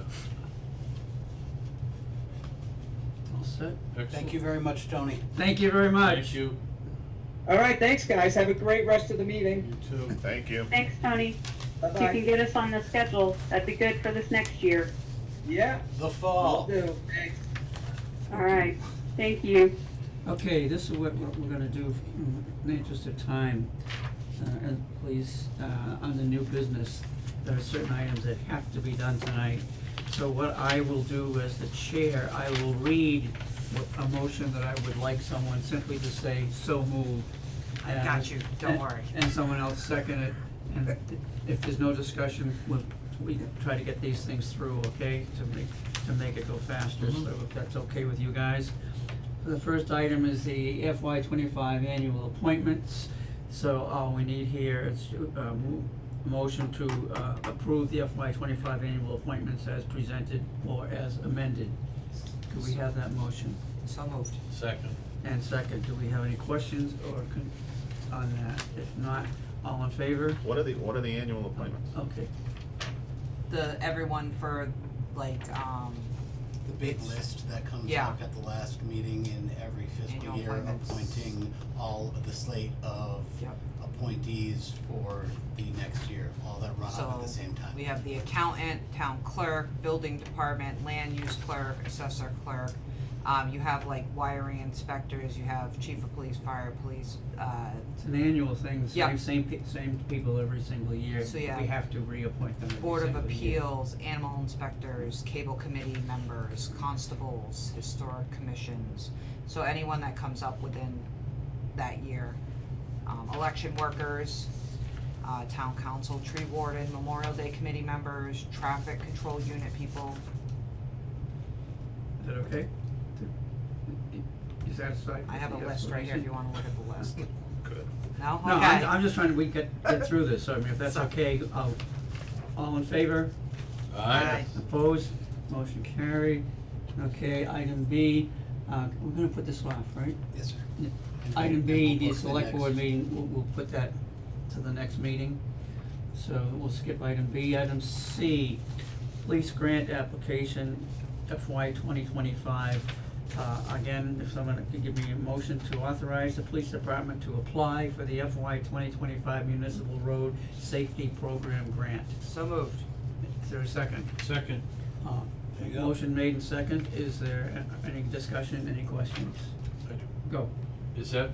All set? Excellent. Thank you very much, Tony. Thank you very much. Thank you. All right, thanks, guys. Have a great rest of the meeting. You too. Thank you. Thanks, Tony. If you Bye-bye. can get us on the schedule, that'd be good for this next year. Yeah, The will fall. do. Thanks. All right, thank you. Okay, this is what we're gonna do in the interest of time. And please, on the new business, there are certain items that have to be done tonight. So what I will do as the chair, I will read a motion that I would like someone simply to say, so moved. I got you, don't worry. And someone else second it, and if there's no discussion, we try to get these things through, okay, to make it go faster, so if that's okay with you guys. The first item is the FY 25 annual appointments. So all we need here is motion to approve the FY 25 annual appointments as presented or as amended. Could we have that motion? So moved. Second. And second, do we have any questions or on that? If not, all in favor? What are the annual appointments? Okay. Everyone for The big list that comes Yeah. up at the last meeting in every fiscal Annual year, appointments. appointing all of the slate of Yep. appointees for the next year, all that run up at the same time. We have the accountant, town clerk, building department, land use clerk, assessor clerk. You have wiring inspectors, you have chief of police, fire police, It's an annual thing, Yeah. same people every single year. So, yeah. We have to reappoint them every board of single year. appeals, animal inspectors, cable committee members, constables, historic commissions. So anyone that comes up within that year. Election workers, town council, tree warden, Memorial Day committee members, traffic control unit people. Is that okay? You satisfied? I have a with the list right here if you explanation? wanna look at the list. Good. No? No, Okay. I'm just trying to, we get through this, so I mean, if that's So- okay, all in favor? Aye. Opposed? Motion carried. Okay, item B, we're gonna put this off, right? Yes, sir. Yeah. And Item then B, we'll the go to select next- board meeting, we'll put that to the next meeting. So we'll skip item B. Item C, police grant application FY 2025. Again, if someone could give me a motion to authorize the police department to apply for the FY 2025 municipal road safety program grant. So moved. Is there a second? Second. There you go. Motion made and second. Is there any discussion, any questions? I do. Go. Is that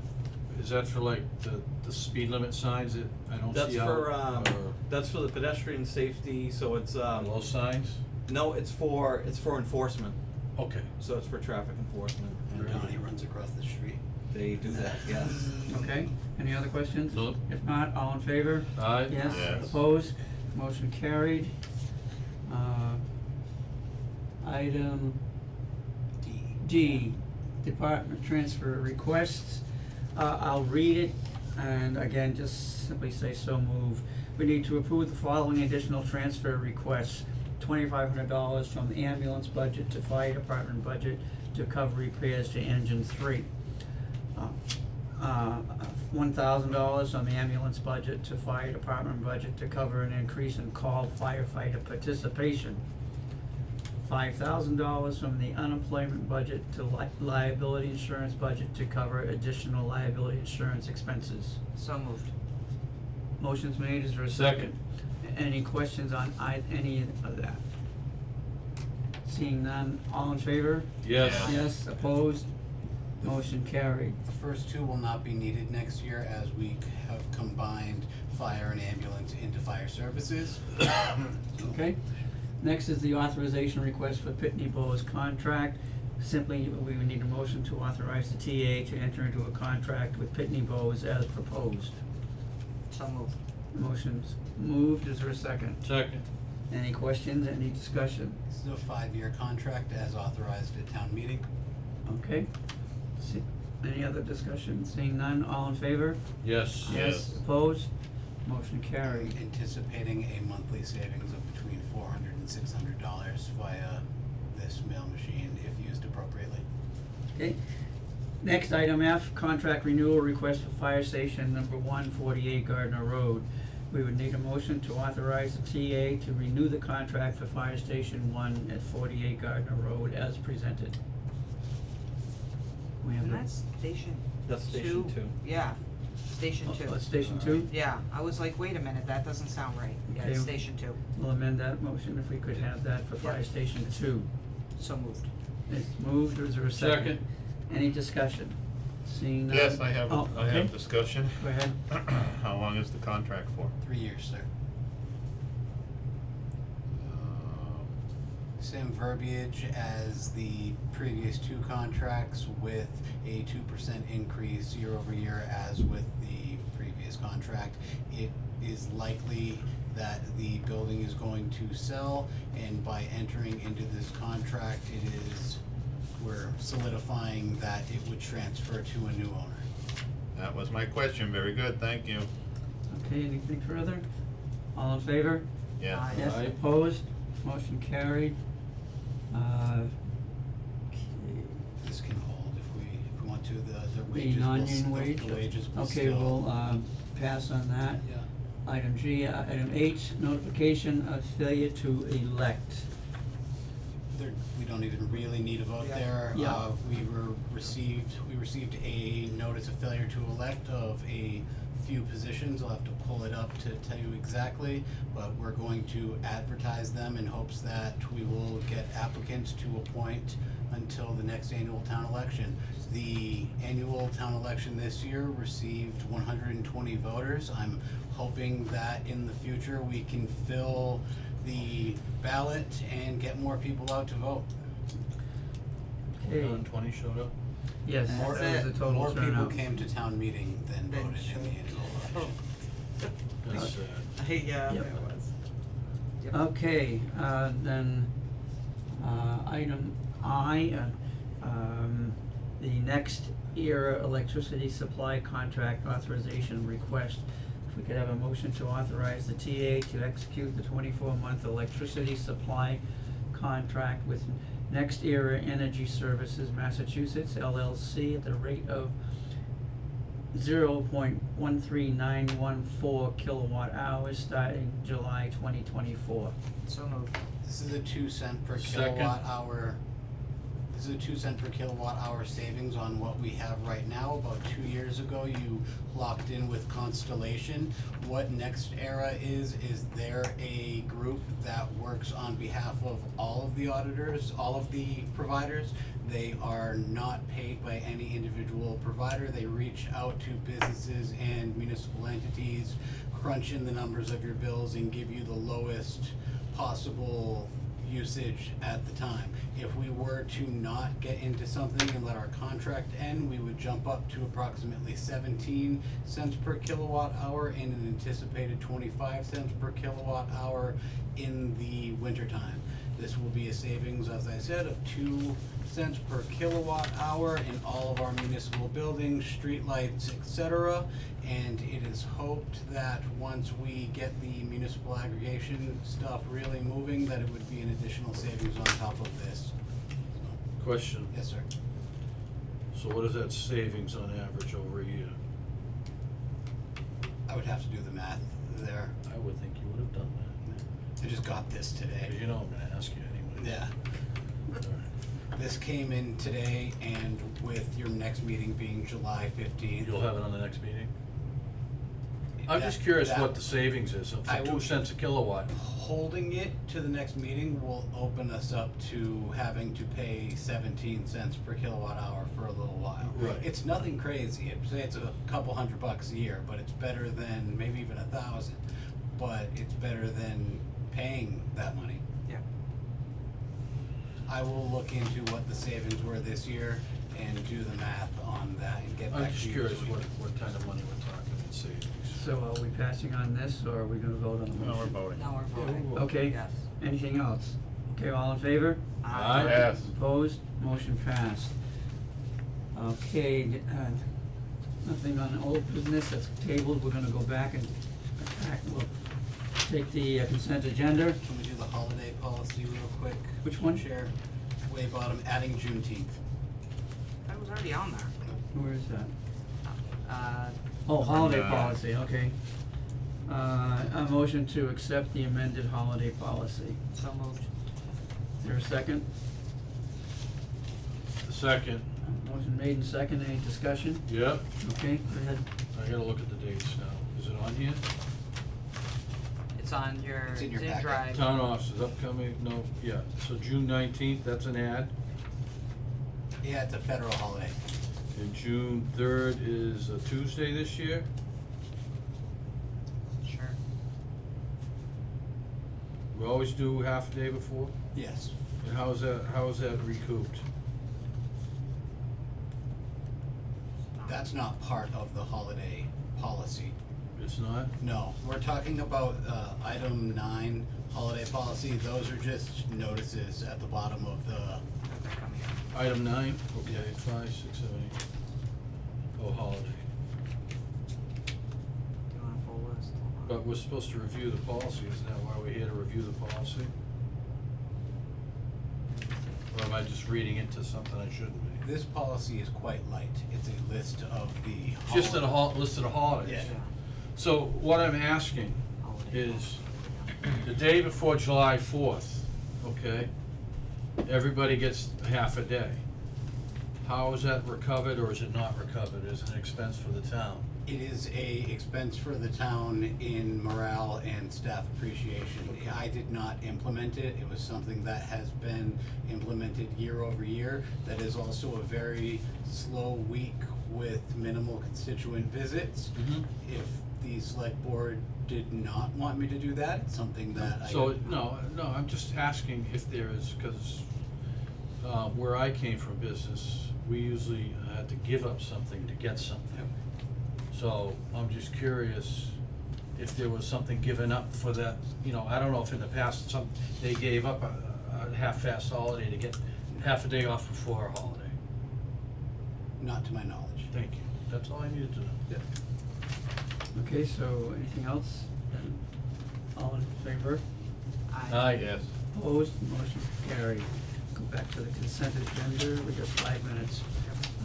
for like the speed limit signs that I don't That's see out? for, that's for the pedestrian safety, so it's, Those signs? no, it's for enforcement, Okay. so it's for traffic enforcement. And Donnie runs across the street. They do that, yes. Okay, any other questions? No. If not, all in favor? Aye. Yes, Yes. opposed, motion carried. Item D, department transfer requests. I'll read it, and again, just simply say so move. We need to approve the following additional transfer requests. $2,500 from the ambulance budget to fire department budget to cover repairs to engine 3. $1,000 on the ambulance budget to fire department budget to cover an increase in call firefighter participation. $5,000 from the unemployment budget to liability insurance budget to cover additional liability insurance expenses. So moved. Motion's made, is there a second? Any questions on any of that? Seeing none, all in favor? Yes. Yes, opposed? Motion carried. The first two will not be needed next year as we have combined fire and ambulance into fire services. Okay, next is the authorization request for Pitney Bowes contract. Simply, we would need a motion to authorize the TA to enter into a contract with Pitney Bowes as proposed. So moved. Motion's moved, is there a second? Second. Any questions, any discussion? This is a 5-year contract as authorized at town meeting. Okay, any other discussion? Seeing none, all in favor? Yes. Yes. Opposed? Motion carried. Anticipating a monthly savings of between $400 and $600 via this mail machine if used appropriately. Okay, next, item F, contract renewal request for fire station number 148 Gardner Road. We would need a motion to authorize the TA to renew the contract for fire station 1 at 48 Gardner Road as presented. We have And the- that's station That's two? station 2. Yeah, station Oh, two. that's station 2? Yeah, I was like, wait a minute, that doesn't sound right. Yeah, it's Okay. station 2. We'll amend that motion if we could have that for fire Yep. station 2. So moved. It's moved, or is there a second? Second. Any discussion? Seeing none? Yes, I have, Oh, I okay. have discussion. Go ahead. How long is the contract for? 3 years, sir. Same verbiage as the previous 2 contracts with a 2% increase year over year as with the previous contract. It is likely that the building is going to sell, and by entering into this contract, we're solidifying that it would transfer to a new owner. That was my question, very good, thank you. Okay, anything further? All in favor? Yes. Aye. Yes, Aye. opposed? Motion carried. Okay. This can hold if we want to, the wages will, non-union wage? the wages will Okay, still. we'll, pass on that. Yeah. Item G, item H, notification of failure to elect. We don't even really need a vote Yeah. there. Yeah. We received a notice of failure to elect of a few positions. I'll have to pull it up to tell you exactly, but we're going to advertise them in hopes that we will get applicants to appoint until the next annual town election. The annual town election this year received 120 voters. I'm hoping that in the future we can fill the ballot and get more people out to vote. Okay, 120 showed up? yes, That's that was it. the total More people turnout. came to town meeting than Then voted in the annual election. That's sad. Yeah, Yep. it was. Yep. Okay, then, item I, the next era electricity supply contract authorization request. If we could have a motion to authorize the TA to execute the 24-month electricity supply contract with Next Era Energy Services Massachusetts LLC at the rate of 0.13914 kilowatt hours starting July 2024. So moved. This is a 2 cent per Second. kilowatt hour. This is a 2 cent per kilowatt hour savings on what we have right now. About 2 years ago, you locked in with Constellation. What Next Era is they're a group that works on behalf of all of the auditors, all of the providers. They are not paid by any individual provider. They reach out to businesses and municipal entities, crunch in the numbers of your bills, and give you the lowest possible usage at the time. If we were to not get into something and let our contract end, we would jump up to approximately 17 cents per kilowatt hour and an anticipated 25 cents per kilowatt hour in the wintertime. This will be a savings, as I said, of 2 cents per kilowatt hour in all of our municipal buildings, streetlights, etc. And it is hoped that once we get the municipal aggregation stuff really moving, that it would be an additional savings on top of this. Question, Yes, sir. so what is that savings on average over a year? I would have to do the math there. I would think you would have done that, I just got this today. 'cause you know I'm gonna ask you anyway. Yeah. This came in today, and with your next meeting being July 15th. You'll have it on the next meeting? I'm just curious what the savings is, for I will- 2 cents a kilowatt. Holding it to the next meeting will open us up to having to pay 17 cents per kilowatt hour for a little while. Right. It's nothing crazy. I'd say it's a couple $100 a year, but it's better than maybe even 1,000. But it's better than paying that money. Yeah. I will look into what the savings were this year and do the math on that and get back to you. I'm just this curious week. what kind of money we're talking in savings. So are we passing on this, or are we gonna vote on the motion? No, we're voting. Now we're voting. Okay, Yes. anything else? Okay, all in favor? Aye. Yes. Opposed? Motion passed. Okay, nothing on old business, that's tabled, we're gonna go back and we'll take the consent agenda. Can we do the holiday policy real quick? Which one? Chair, way bottom, adding Juneteenth. That was already on there. Where is that? Uh, Oh, holiday From, policy, okay. A motion to accept the amended holiday policy. so moved. Is there a second? Second, Motion made and second, any discussion? yep, Okay, go ahead. I gotta look at the dates now. Is it on here? It's on your It's in your Zip packet. drive. Town offices upcoming, no, yeah, so June 19th, that's an ad. Yeah, it's a federal holiday. And June 3rd is a Tuesday this year. Sure. We always do half a day before. Yes. And how is that recouped? That's not part of the holiday policy. It's not? No, we're talking about, item 9, holiday policy. Those are just notices at the bottom of the, They're coming in. Item 9, okay, 5, 6, 7, 8. Oh, holiday. You want a full list? Hold on. But we're supposed to review the policy, isn't that why we're here to review the policy? Or am I just reading into something I shouldn't be? this policy is quite light. It's a list of the Just a holiday. list of the holidays. Yeah. So what I'm asking Holiday is, the day before July 4th, okay, everybody gets half a day. How is that recovered, or is it not recovered as an expense for the town? It is a expense for the town in morale and staff appreciation. I did not implement it. It was something that has been implemented year over year. That is also a very slow week with minimal constituent visits. Mm-hmm. If the select board did not want me to do that, it's something that I. So, no, I'm just asking if there is, cause, where I came from business, we usually had to give up something to get something. So, I'm just curious if there was something given up for that, you know, I don't know if in the past they gave up a half-fast holiday to get half a day off before a holiday. Not to my knowledge. Thank you, that's all I needed to know. Okay, so anything else? Then all in favor? Aye. Yes. Opposed, motion carried. Go back to the consent agenda, we got 5 minutes.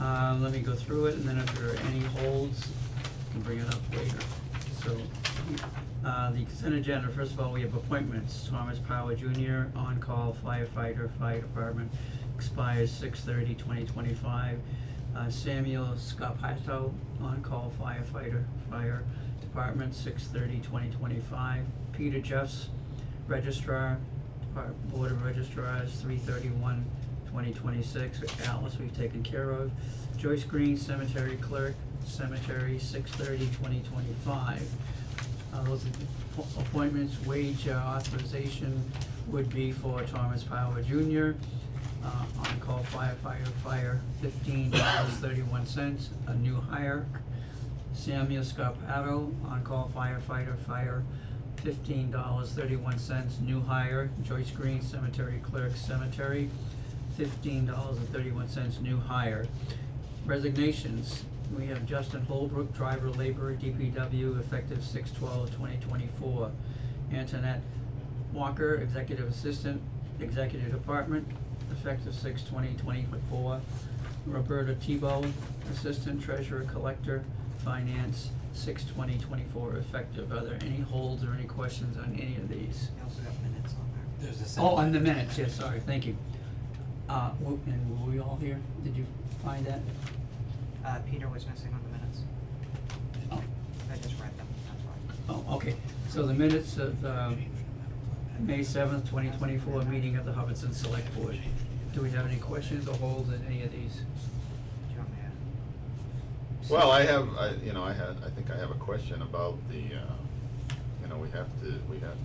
Let me go through it, and then if there are any holds, we can bring it up later. So, the consent agenda, first of all, we have appointments. Thomas Power Jr., on-call firefighter, fire department, expires 6/30/2025. Samuel Scarpato, on-call firefighter, fire department, 6/30/2025. Peter Jeffs, registrar, Board of Registrars, 3/31/2026. Alice, we've taken care of. Joyce Green, cemetery clerk, cemetery, 6/30/2025. Those appointments, wage authorization would be for Thomas Power Jr., on-call firefighter, fire, $15.31, a new hire. Samuel Scarpato, on-call firefighter, fire, $15.31, new hire. Joyce Green, cemetery clerk, cemetery, $15.31, new hire. Resignations, we have Justin Holbrook, driver laborer, DPW, effective 6/12/2024. Antoinette Walker, executive assistant, executive department, effective 6/20/2024. Roberta Tebow, assistant treasurer collector, finance, 6/20/24 effective. Are there any holds or any questions on any of these? We also got minutes on there. There's a Oh, on the minutes, yes, sorry, thank you. And were we all here? Did you find that? Peter was missing on the minutes. Oh, I just read them, that's why. oh, okay, so the minutes of, May 7th, 2024, meeting of the Hubbardston Select Board. Do we have any questions or holds in any of these? Do you want me to? Well, I think I have a question about the, we have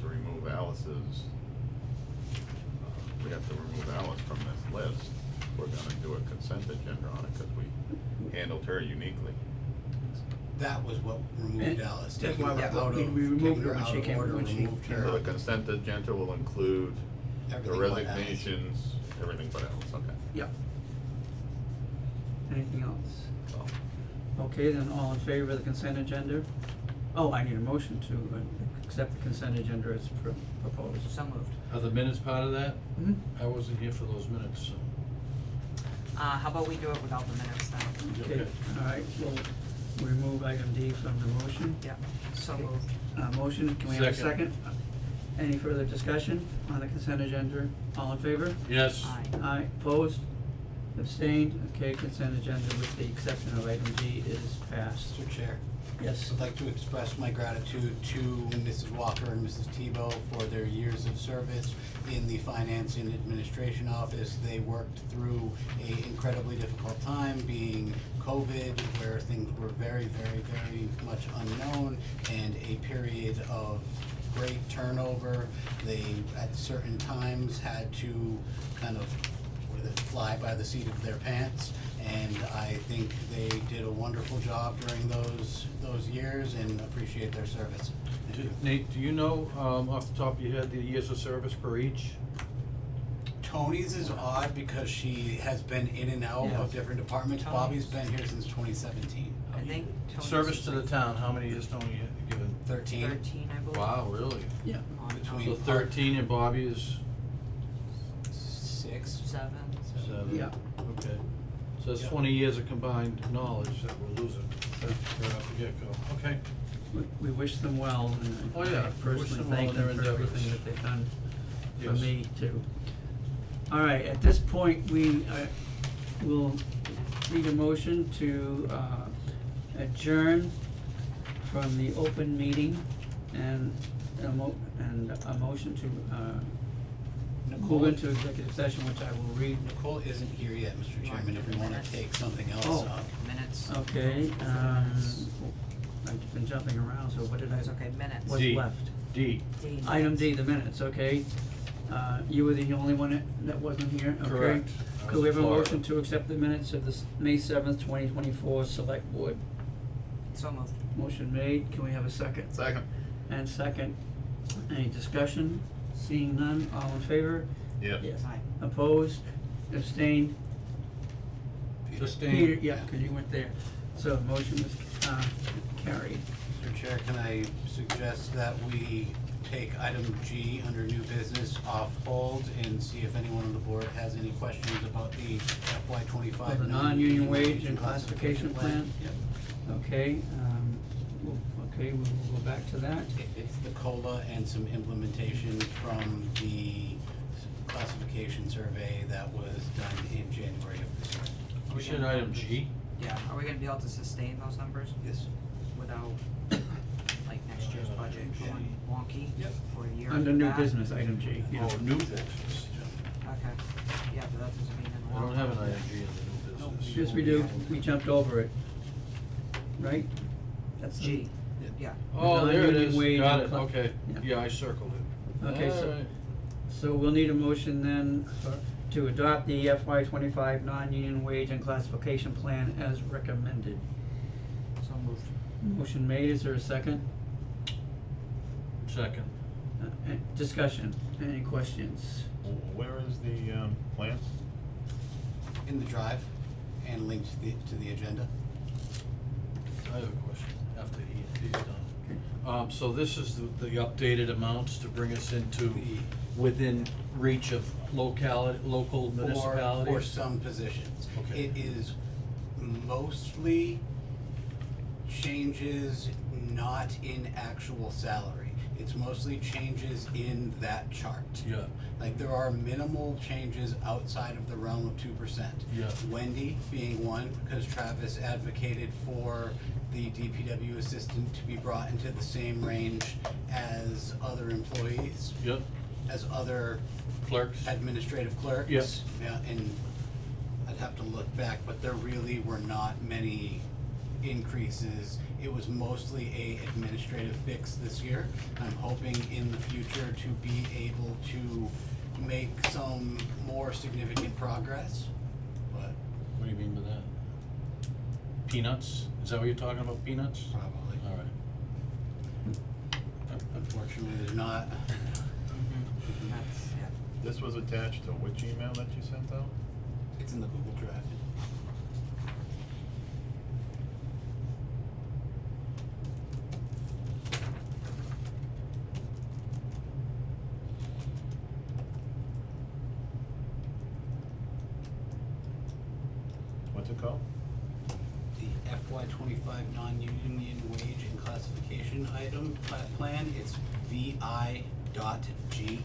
to remove Alice's, we have to remove Alice from this list. We're gonna do a consent agenda on it, cause we handled her uniquely. That was what removed And Alice, that's taking why her we- out of, we removed taking her her when out she of came- order, when she removed came her. So the consent agenda will include the Everything but Alice. resignations, everything but Alice, okay. Yep. Anything else? Well, Okay, then all in favor of the consent agenda? Oh, I need a motion to accept the consent agenda as proposed. So moved. Are the minutes part of that? Mhm. I wasn't here for those minutes, so. How about we do it without the minutes then? Okay, all right, we'll remove item D from the motion. Yeah, so moved. Motion, can we have a Second. second? Any further discussion on the consent agenda? All in favor? Yes. Aye. Aye, opposed? Abstained? Okay, consent agenda with the exception of item D is passed. Mr. Chair, Yes. I'd like to express my gratitude to Mrs. Walker and Mrs. Tebow for their years of service in the finance and administration office. They worked through a incredibly difficult time, being COVID, where things were very, very, very much unknown, and a period of great turnover. They, at certain times, had to kind of fly by the seat of their pants, and I think they did a wonderful job during those years and appreciate their service. Thank you. Nate, do you know, off the top of your head, the years of service per each? Tony's is odd because she has been in and out Yeah. of different departments. Tony's- Bobby's been here since 2017. I think Tony's Service is to the like town, how many years Tony given? 13. 13, I believe. Wow, really? Yeah. On, Between- So 13 and Bobby is 6. 7. 7? Yeah. Okay. So that's Yeah. 20 years of combined knowledge that we're losing right off the get-go. Okay. We wish them well, and Oh, yeah, I we wish personally them well thank in their them for everything endeavors. that they've done for Yes. me too. All right, at this point, we will need a motion to adjourn from the open meeting and a motion to move Nicole, into executive session, which I will read. Nicole isn't here yet, Mr. Chairman, if we want to take something else Oh. up. Minutes. Okay, I've been jumping around, so what did I, That's okay, minutes. what's D. left? D. D, Item minutes. D, the minutes, okay. You were the only one that wasn't here, okay? Correct. I Could was we have a in Florida. motion to accept the minutes of the May 7th, 2024 Select Board? So moved. Motion made, can we have a second? Second. and second. Any discussion? Seeing none, all in favor? Yes. Yes. Aye. Opposed? Abstained? Sustained. Peter, yeah, 'cause you weren't there. So motion was, carried. Mr. Chair, can I suggest that we take item G under new business off hold and see if anyone on the board has any questions about the FY For twenty-five the non-union wage and classification plan? Yep. Okay, we'll go back to that. It's the COLA and some implementation from the classification survey that was done in January of this year. We said item G? Yeah, are we gonna be able to sustain those numbers Yes. without, like, next year's budget going wonky Yep. for a year Under after new that? business, item G, yeah. Oh, new business. Okay, yeah, but that doesn't mean in the I long don't have an run. item G in the new business. Yes, we do, we jumped over it. Right? That's the- G, yeah. Oh, there it non-union is, wage got and it, cla- okay, yeah. yeah, I circled it. Okay, so, Alright. so we'll need a motion then to adopt the FY 25 non-union wage and classification plan as recommended. So moved. Motion made, is there a second? Second. Discussion, any questions? Where is the, plan? In the drive and linked to the agenda. I have a question after he's done. So this is the updated amounts to bring us into within reach of local municipalities? For some positions. Okay. It is mostly changes not in actual salary. It's mostly changes in that chart. Yeah, Like, there are minimal changes outside of the realm of 2%. yeah, Wendy being one, because Travis advocated for the DPW assistant to be brought into the same range as other employees, yep, as other clerks, administrative clerks. Yes. Yeah, and I'd have to look back, but there really were not many increases. It was mostly a administrative fix this year. I'm hoping in the future to be able to make some more significant progress, but what do you mean by that? Peanuts, is that what you're talking about, peanuts? probably, Alright, unfortunately, there's not. That's, yeah. This was attached to which email that you sent out? It's in the Google Drive. What's it called? The FY 25 non-union wage and classification item plan, it's VI.G.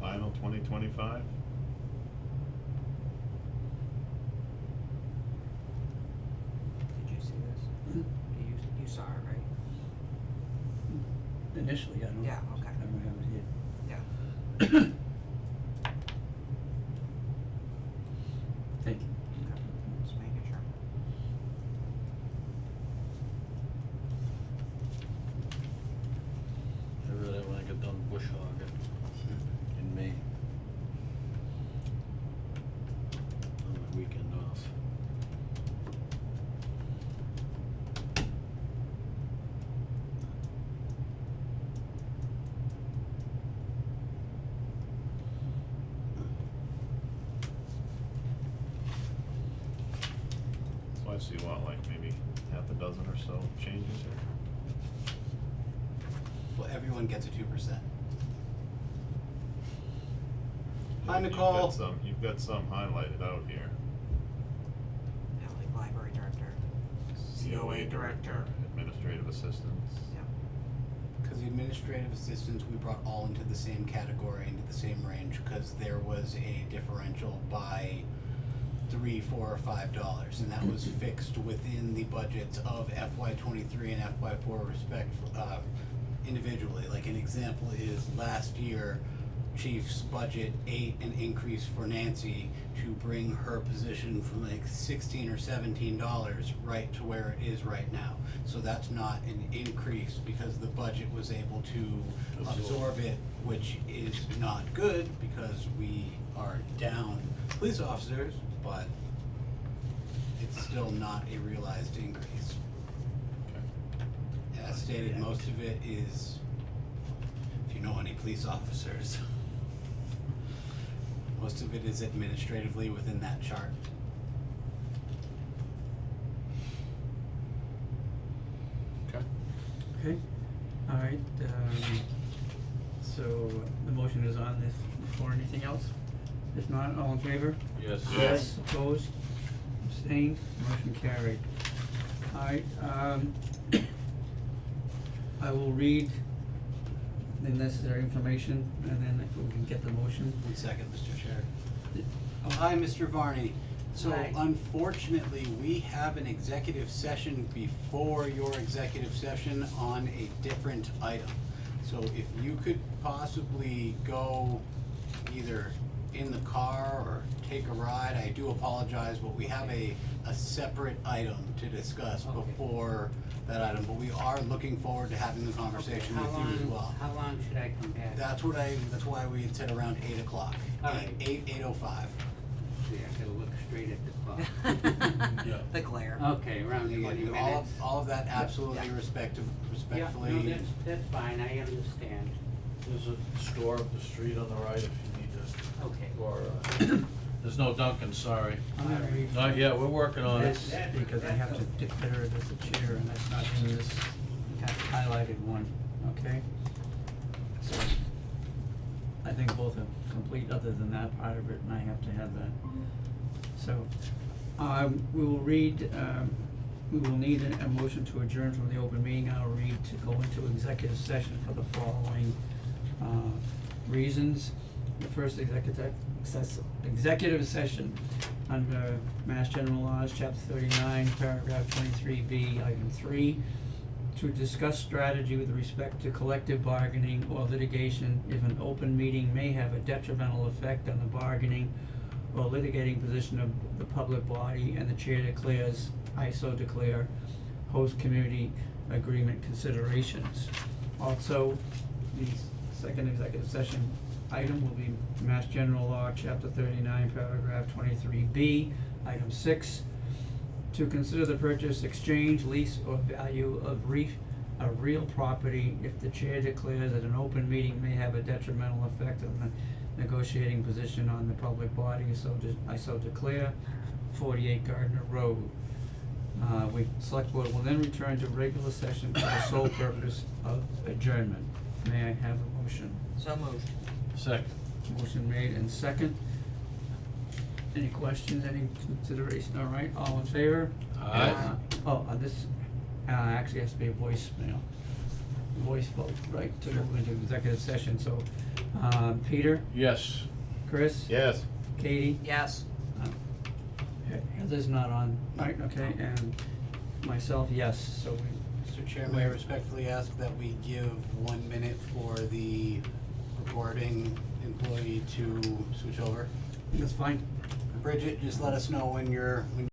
Final 2025? Did you see this? You saw it, right? Initially, I don't. Yeah, okay. I don't have it here. Yeah. Thank you. Okay. Just making sure. I really wanna get done bush hogging in May. On my weekend off. So I see what, like maybe half a dozen or so changes here? Well, everyone gets a 2%. Hi, You've Nicole. You've got some highlighted out here. Yeah, like library director, COA director. Administrative assistants. Yeah. Because the administrative assistants, we brought all into the same category, into the same range, because there was a differential by $3, $4, or $5, and that was fixed within the budgets of FY 23 and FY 4 individually. Like, an example is last year, chief's budget ate an increase for Nancy to bring her position from like $16 or $17 right to where it is right now. So that's not an increase because the budget was able to absorb it, which is not good because we are down police officers, but it's still not a realized increase. As stated, most of it is, if you know any police officers, most of it is administratively within that chart. Okay. Okay, alright, so the motion is on this, for anything else? If not, all in favor? Yes. Yes. Opposed? Abstained? Motion carried. Alright, I will read the necessary information, and then if we can get the motion. 1 second, Mr. Chair. Oh, hi, Mr. Varney. So Hi. unfortunately, we have an executive session before your executive session on a different item. So if you could possibly go either in the car or take a ride, I do apologize, but we have a separate item to discuss Okay. before that item, but we are looking forward to having the conversation How with you as long- well. How long should I come back? That's why we had said around 8 o'clock. All right. 8:05. See, I gotta look straight at the clock. Yeah. The glare. Okay, around Again, 20 minutes. all of that absolutely Yeah. respectfully. Yeah, no, that's fine, I understand. There's a store up the street on the right if you need to, Okay. or, there's no Dunkin', sorry. I'm gonna read Not yet, we're working on it. this, because I have to declare it as a chair, and that's not in this highlighted one, okay? So, I think both are complete other than that part of it, and I have to have that. So, we will read, we will need a motion to adjourn from the open meeting. I'll read to go into executive session for the following, reasons. The first executive session under Mass General Laws, Chapter 39, Paragraph 23B, Item 3, to discuss strategy with respect to collective bargaining or litigation if an open meeting may have a detrimental effect on the bargaining or litigating position of the public body, and the chair declares, I so declare, host community agreement considerations. Also, the second executive session item will be Mass General Law, Chapter 39, Paragraph 23B, Item 6, to consider the purchase, exchange, lease, or value of a real property if the chair declares that an open meeting may have a detrimental effect on the negotiating position on the public body, I so declare, 48 Gardner Road. Select board will then return to regular session for the sole purpose of adjournment. May I have a motion? So moved. Second. Motion made and second. Any questions, any consideration? All right, all in favor? Aye. This, actually has to be a voice vote, right, to move into executive session, so, Peter, Yes. Chris? Yes. Katie? Yes. Heather's not on, right, okay, and myself, yes, so Mr. Chair, may I respectfully ask that we give 1 minute for the recording employee to switch over? that's fine. Bridget, just let us know when you're